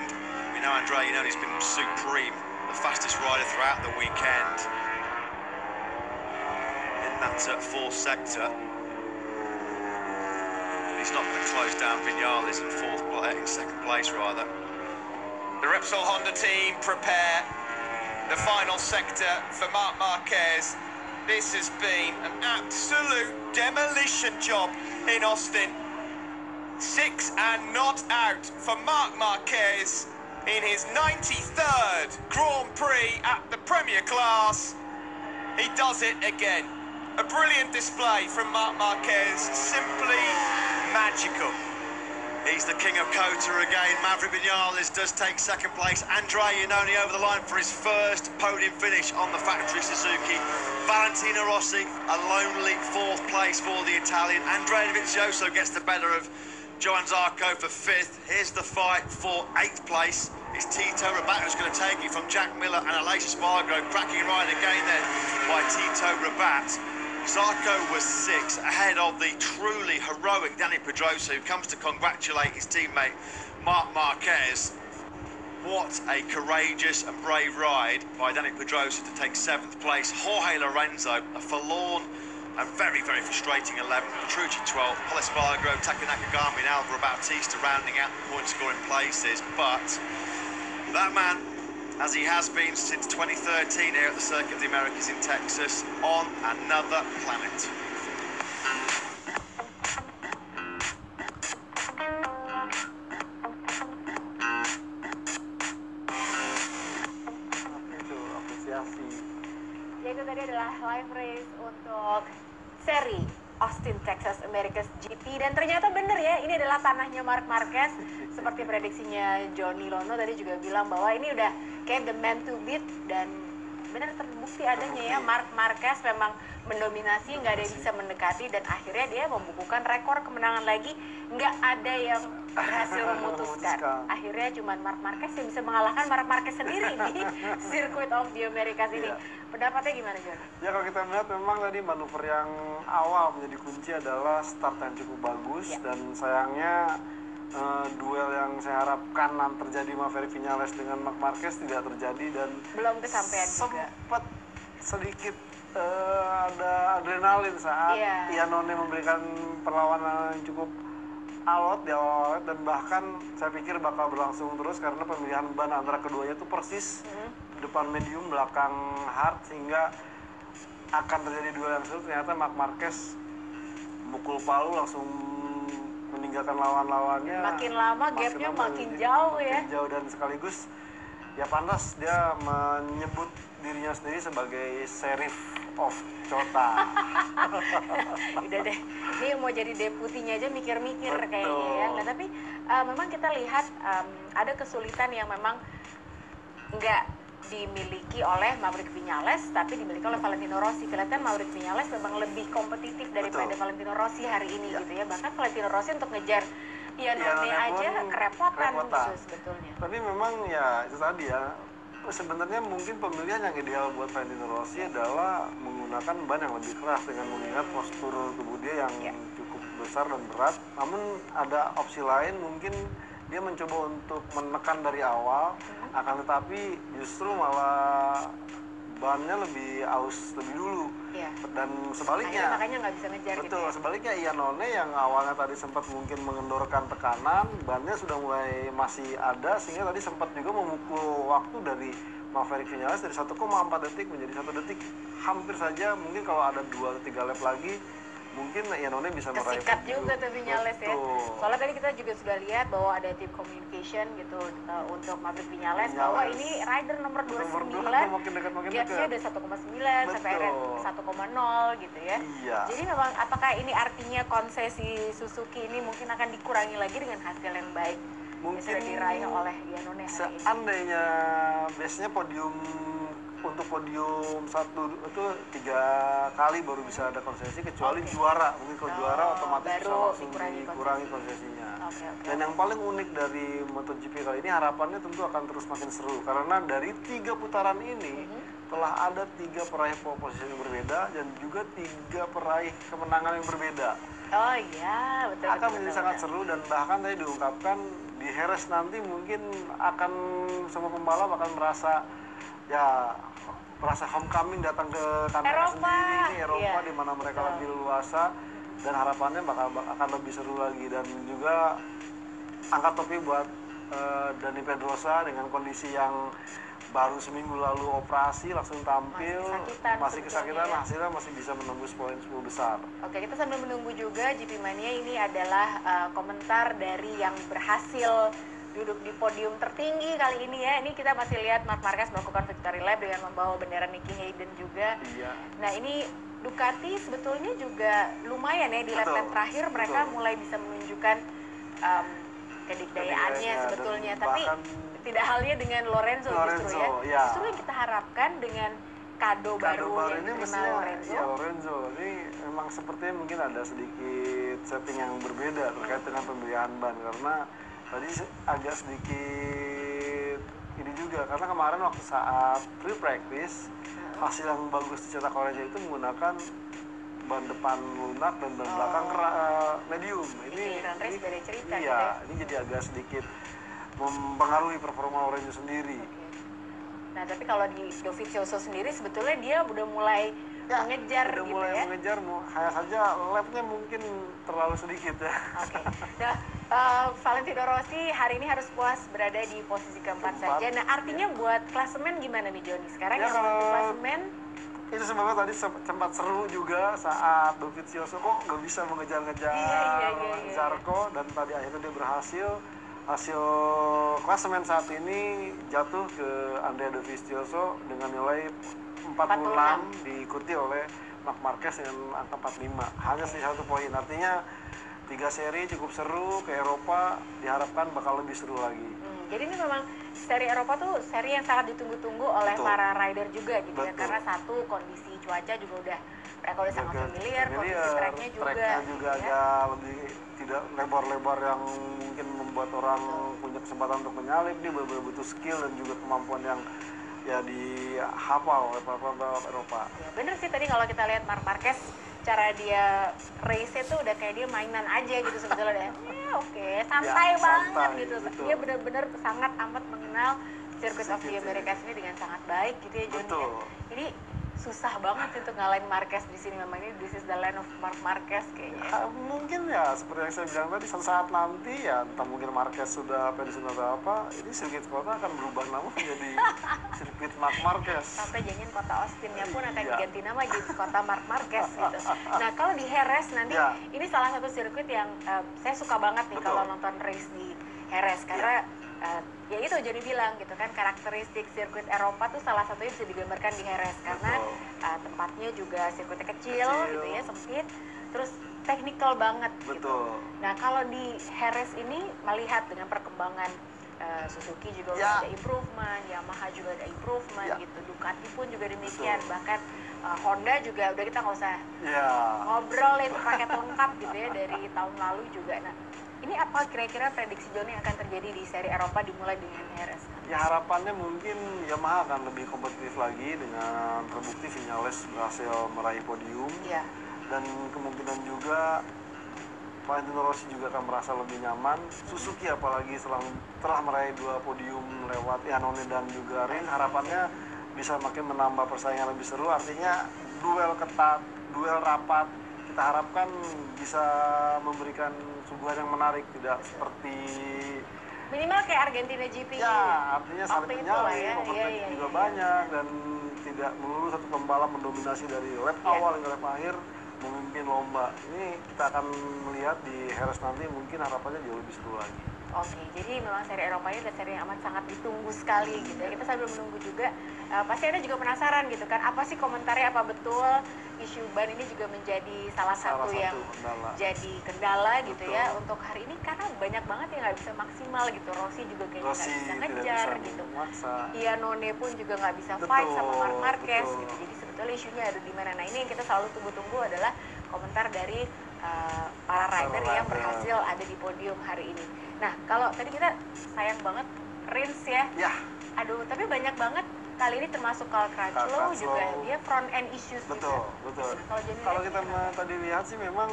We know Andrea Iannone's been supreme, the fastest rider throughout the weekend in that fourth sector. He's not going to close down Vinales in second place, rather. The Repsol Honda team prepare the final sector for Marc Marquez. This has been an absolute demolition job in Austin. 6 and not out for Marc Marquez in his 93rd Grand Prix at the Premier Class. He does it again. A brilliant display from Marc Marquez, simply magical. He's the king of Kota again. Maverick Vinales does take second place. Andrea Iannone over the line for his first podium finish on the factory Suzuki. Valentino Rossi, a lonely fourth place for the Italian. Andrea Dovizioso gets the better of Johann Zarco for fifth. Here's the fight for 8th place. It's Tito Rabat who's going to take it from Jack Miller and Aleix Espargaro. Cracking ride again then by Tito Rabat. Zarco was 6th, ahead of the truly heroic Dani Pedrosa, who comes to congratulate his teammate Marc Marquez. What a courageous and brave ride by Dani Pedrosa to take 7th place. Jorge Lorenzo, a forlorn and very, very frustrating 11th. Petrucci 12th, Paul Espargaro, Taka Nakagami and Alvaro Bautista rounding out the point-scoring places. But that man, as he has been since 2013 here at the Circuit of the Americas in Texas, on another planet. Ya, itu tadi adalah live race untuk seri Austin, Texas America's GP, dan ternyata bener ya, ini adalah tanahnya Marc Marquez. Seperti prediksinya Johnny Lono tadi juga bilang bahwa ini udah kayak the man to beat, dan benar terbukti adanya ya. Marc Marquez memang mendominasi, nggak ada yang bisa mendekati, dan akhirnya dia membukukan rekor kemenangan lagi. Nggak ada yang berhasil memutuskan. Akhirnya cuma Marc Marquez yang bisa mengalahkan Marc Marquez sendiri di Circuit of the Americas ini. Pendapatnya gimana, John? Ya, kalau kita melihat memang tadi manuver yang awal menjadi kunci adalah start yang cukup bagus, dan sayangnya duel yang saya harapkan terjadi Maverick Vinales dengan Marc Marquez tidak terjadi, dan belum kesampaian juga. Sempat sedikit ada adrenalin saat Iannone memberikan perlawanan yang cukup alot di awal, dan bahkan saya pikir bakal berlangsung terus karena pemilihan ban antara keduanya itu persis, depan medium, belakang hard, sehingga akan terjadi duel yang seru. Ternyata Marc Marquez mukul palu langsung meninggalkan lawan-lawannya. Makin lama gapnya makin jauh ya. Makin jauh, dan sekaligus ya pantas dia menyebut dirinya sendiri sebagai Sheriff of Kota. Udah deh, ini mau jadi deputinya aja mikir-mikir kayaknya ya. Nah, tapi memang kita lihat ada kesulitan yang memang nggak dimiliki oleh Maverick Viñales, tapi dimiliki oleh Valentino Rossi. Kelihatan Maverick Viñales memang lebih kompetitif daripada Valentino Rossi hari ini gitu ya. Bahkan Valentino Rossi untuk ngejar Iannone aja kerepotan gitu sebetulnya. Tapi memang ya itu tadi ya, sebenarnya mungkin pemilihan yang ideal buat Valentino Rossi adalah menggunakan ban yang lebih keras dengan mengingat postur tubuh dia yang cukup besar dan berat. Namun ada opsi lain, mungkin dia mencoba untuk menekan dari awal, akan tetapi justru malah bannya lebih aus lebih dulu. Dan sebaliknya, makanya nggak bisa ngejar betul, gitu ya? sebaliknya Iannone yang awalnya tadi sempat mungkin mengendorkan tekanan, bannya sudah mulai masih ada, sehingga tadi sempat juga memukul waktu dari Maverick Viñales dari 1,4 detik menjadi 1 detik. Hampir saja, mungkin kalau ada 2 atau 3 lap lagi, mungkin Iannone bisa meraih kesikat juga tuh Viñales ya. Soalnya tadi kita juga sudah lihat bahwa ada tim communication gitu untuk Maverick Viñales bahwa ini rider nomor 29 gapnya udah 1,9 sampai akhirnya 1,0 gitu ya. Jadi memang apakah ini artinya konsesi Suzuki ini mungkin akan dikurangi lagi dengan hasil yang baik yang sudah diraih oleh Iannone hari ini? Seandainya biasanya untuk podium 1 itu 3 kali baru bisa ada konsesi, kecuali juara. Mungkin kalau juara otomatis bisa langsung dikurangi konsesinya. Dan yang paling unik dari MotoGP kali ini, harapannya tentu akan terus makin seru, karena dari 3 putaran ini telah ada 3 peraih pole position yang berbeda dan juga 3 peraih kemenangan yang berbeda. Oh iya, betul. Akan menjadi sangat seru, dan bahkan tadi diungkapkan di Jerez nanti mungkin akan semua pembalap akan merasa homecoming, datang ke kandang sendiri ini Eropa, di mana mereka lebih luasa, dan harapannya akan lebih seru lagi. Dan juga angkat topi buat Dani Pedrosa dengan kondisi yang baru seminggu lalu operasi langsung tampil, masih kesakitan, hasilnya masih bisa menembus poin 10 besar. Oke, kita sambil menunggu juga GP Mania. Ini adalah komentar dari yang berhasil duduk di podium tertinggi kali ini ya. Ini kita masih lihat Marc Marquez melakukan victory lap dengan membawa bendera Nicky Hayden juga. Nah, ini Ducati sebetulnya juga lumayan ya, di lap-lap terakhir mereka mulai bisa menunjukkan kedikdayaannya sebetulnya. Tapi tidak halnya dengan Lorenzo justru ya. Justru yang kita harapkan dengan kado baru yang diterima Lorenzo. Ini memang sepertinya mungkin ada sedikit setting yang berbeda terkait dengan pemilihan ban, karena tadi agak sedikit ini juga, karena kemarin waktu saat free practice hasil yang bagus dicetak oleh dia itu menggunakan ban depan lunak dan ban belakang medium. Ini beda cerita gitu ya. Ini jadi agak sedikit mempengaruhi performa Lorenzo sendiri. Nah, tapi kalau di Dovizioso sendiri sebetulnya dia udah mulai mengejar udah gitu mulai ya. mengejar, hanya saja lapnya mungkin terlalu sedikit ya. Nah, Valentino Rossi hari ini harus puas berada di posisi keempat saja. Nah, artinya buat klasemen gimana nih Joni? Sekarang yang untuk klasemen itu sebabnya tadi sempat seru juga saat Dovizioso kok nggak bisa mengejar-ngejar Zarco, dan tadi akhirnya dia berhasil. Hasil klasemen saat ini jatuh ke Andrea Dovizioso dengan nilai 46, diikuti oleh Marc Marquez dengan angka 45, hanya sisa 1 poin. Artinya 3 seri cukup seru, ke Eropa diharapkan bakal lebih seru lagi. Jadi ini memang seri Eropa tuh seri yang sangat ditunggu-tunggu oleh para rider juga gitu ya, karena satu kondisi cuaca juga mereka udah sangat familiar, kondisi tracknya juga agak lebih tidak lebar-lebar yang mungkin membuat orang punya kesempatan untuk menyalip. Dia benar-benar butuh skill dan juga kemampuan yang dihafal oleh para Eropa. Ya, bener sih tadi kalau kita lihat Marc Marquez, cara dia race itu udah kayak dia mainan aja gitu sebetulnya. Santai banget gitu. Betul. Dia benar-benar sangat amat mengenal Circuit of the Americas ini dengan sangat baik gitu ya Joni. Ini susah banget untuk ngalahin Marquez di sini, memang ini this is the land of Marc Marquez kayaknya. Mungkin ya seperti yang saya bilang tadi, saat nanti ya entah mungkin Marquez sudah pensiun atau apa, ini sirkuit kota akan berubah nama menjadi sirkuit Marc Marquez. Sampai jangan kota Austin-nya pun akan diganti nama jadi kota Marc Marquez gitu. Nah, kalau di Jerez nanti ini salah satu sirkuit yang saya suka banget nih kalau nonton race di Jerez, karena ya itu Joni bilang gitu kan, karakteristik sirkuit Eropa tuh salah satunya bisa digambarkan di Jerez, karena tempatnya juga sirkuitnya kecil gitu ya, sempit, terus technical banget gitu. Nah, kalau di Jerez ini melihat dengan perkembangan Suzuki juga Ya. udah ada improvement, Yamaha juga ada improvement Ya. gitu, Ducati pun juga demikian, Betul. bahkan Honda juga udah kita nggak usah Ya. ngobrol itu paket lengkap gitu ya dari tahun lalu juga. Nah, ini apa kira-kira prediksi Joni yang akan terjadi di seri Eropa dimulai dengan Jerez? Ya harapannya mungkin Yamaha akan lebih kompetitif lagi dengan terbukti Vinales berhasil meraih podium. Iya. Dan kemungkinan juga Valentino Rossi juga akan merasa lebih nyaman. Suzuki apalagi telah meraih 2 podium lewat Nonton dan juga Rin, harapannya bisa makin menambah persaingan lebih seru. Artinya duel ketat, duel rapat. Kita harapkan bisa memberikan suguhan yang menarik, tidak seperti Minimal kayak Argentina GP. ya, artinya saling waktu itu lah menyaling, ya. overtaking juga banyak, dan tidak melulu satu pembalap mendominasi dari lap awal hingga lap akhir memimpin lomba. Ini kita akan melihat di Jerez nanti, mungkin harapannya jauh lebih seru lagi. Oke, jadi memang seri Eropa ini adalah seri yang amat sangat ditunggu sekali gitu ya. Kita sambil menunggu juga, pasti Anda juga penasaran gitu kan, apa sih komentarnya, apa betul isu ban ini juga menjadi salah satu yang kendala. jadi kendala gitu Betul. ya untuk hari ini, karena banyak banget yang nggak bisa maksimal gitu. Rossi juga kayaknya nggak Rossi bisa tidak ngejar bisa gitu. memaksa. Iya, None pun juga nggak bisa Betul, fight sama Marc Marquez betul. gitu. Jadi sebetulnya isunya ada di mana. Nah, ini yang kita selalu tunggu-tunggu adalah komentar dari para rider yang berhasil ada di podium hari ini. Nah, kalau tadi kita sayang banget Rins ya. Ya, Aduh, tapi banyak banget kali ini termasuk Carl Crutchlow juga dia front end issues betul, juga. betul. Nah, kalau Johnny Kalau Rea kita gimana? tadi lihat sih memang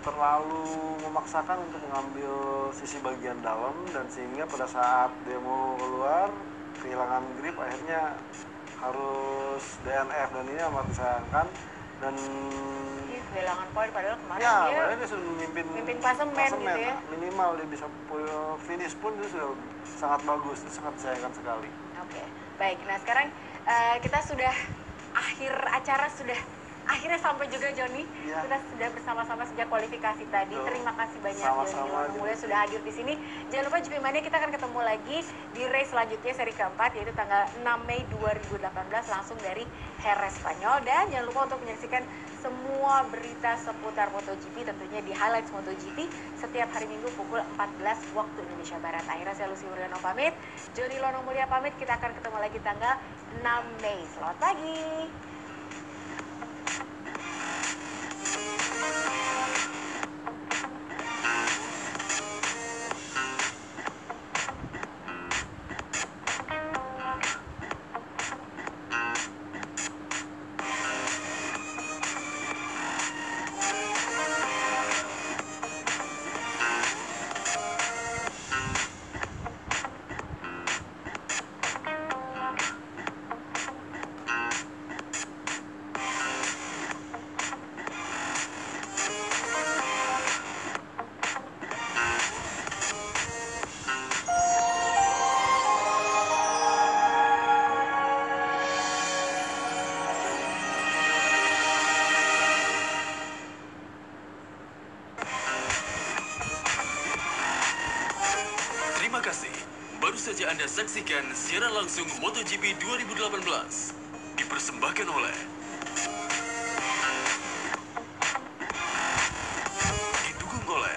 terlalu memaksakan untuk mengambil sisi bagian dalam, dan sehingga pada saat dia mau keluar kehilangan grip, akhirnya harus DNF, dan ini amat disayangkan. Dan Ih, kehilangan poin padahal kemarin ya, dia padahal dia sudah memimpin klasemen gitu ya. minimal dia bisa finish pun itu sudah sangat bagus, itu sangat disayangkan sekali. Oke, baik. Nah sekarang kita sudah akhir acara, sudah akhirnya sampai juga Joni. Iya. Kita sudah bersama-sama sejak kualifikasi tadi. Betul. Terima kasih banyak Sama-sama, Joni mulai sudah hadir di sini. Jangan lupa GP Mania, kita akan ketemu lagi di race selanjutnya seri keempat, yaitu tanggal 6 Mei 2018 langsung dari Jerez Spanyol. Dan jangan lupa untuk menyaksikan semua berita seputar MotoGP tentunya di Highlights MotoGP setiap hari Minggu pukul 14 waktu Indonesia Barat. Akhirnya saya Lucy Wuryano pamit, Joni Lono Mulia pamit. Kita akan ketemu lagi tanggal 6 Mei. Selamat pagi. Terima kasih. Baru saja Anda saksikan siaran langsung MotoGP 2018. Dipersembahkan oleh didukung oleh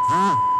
Yamaha.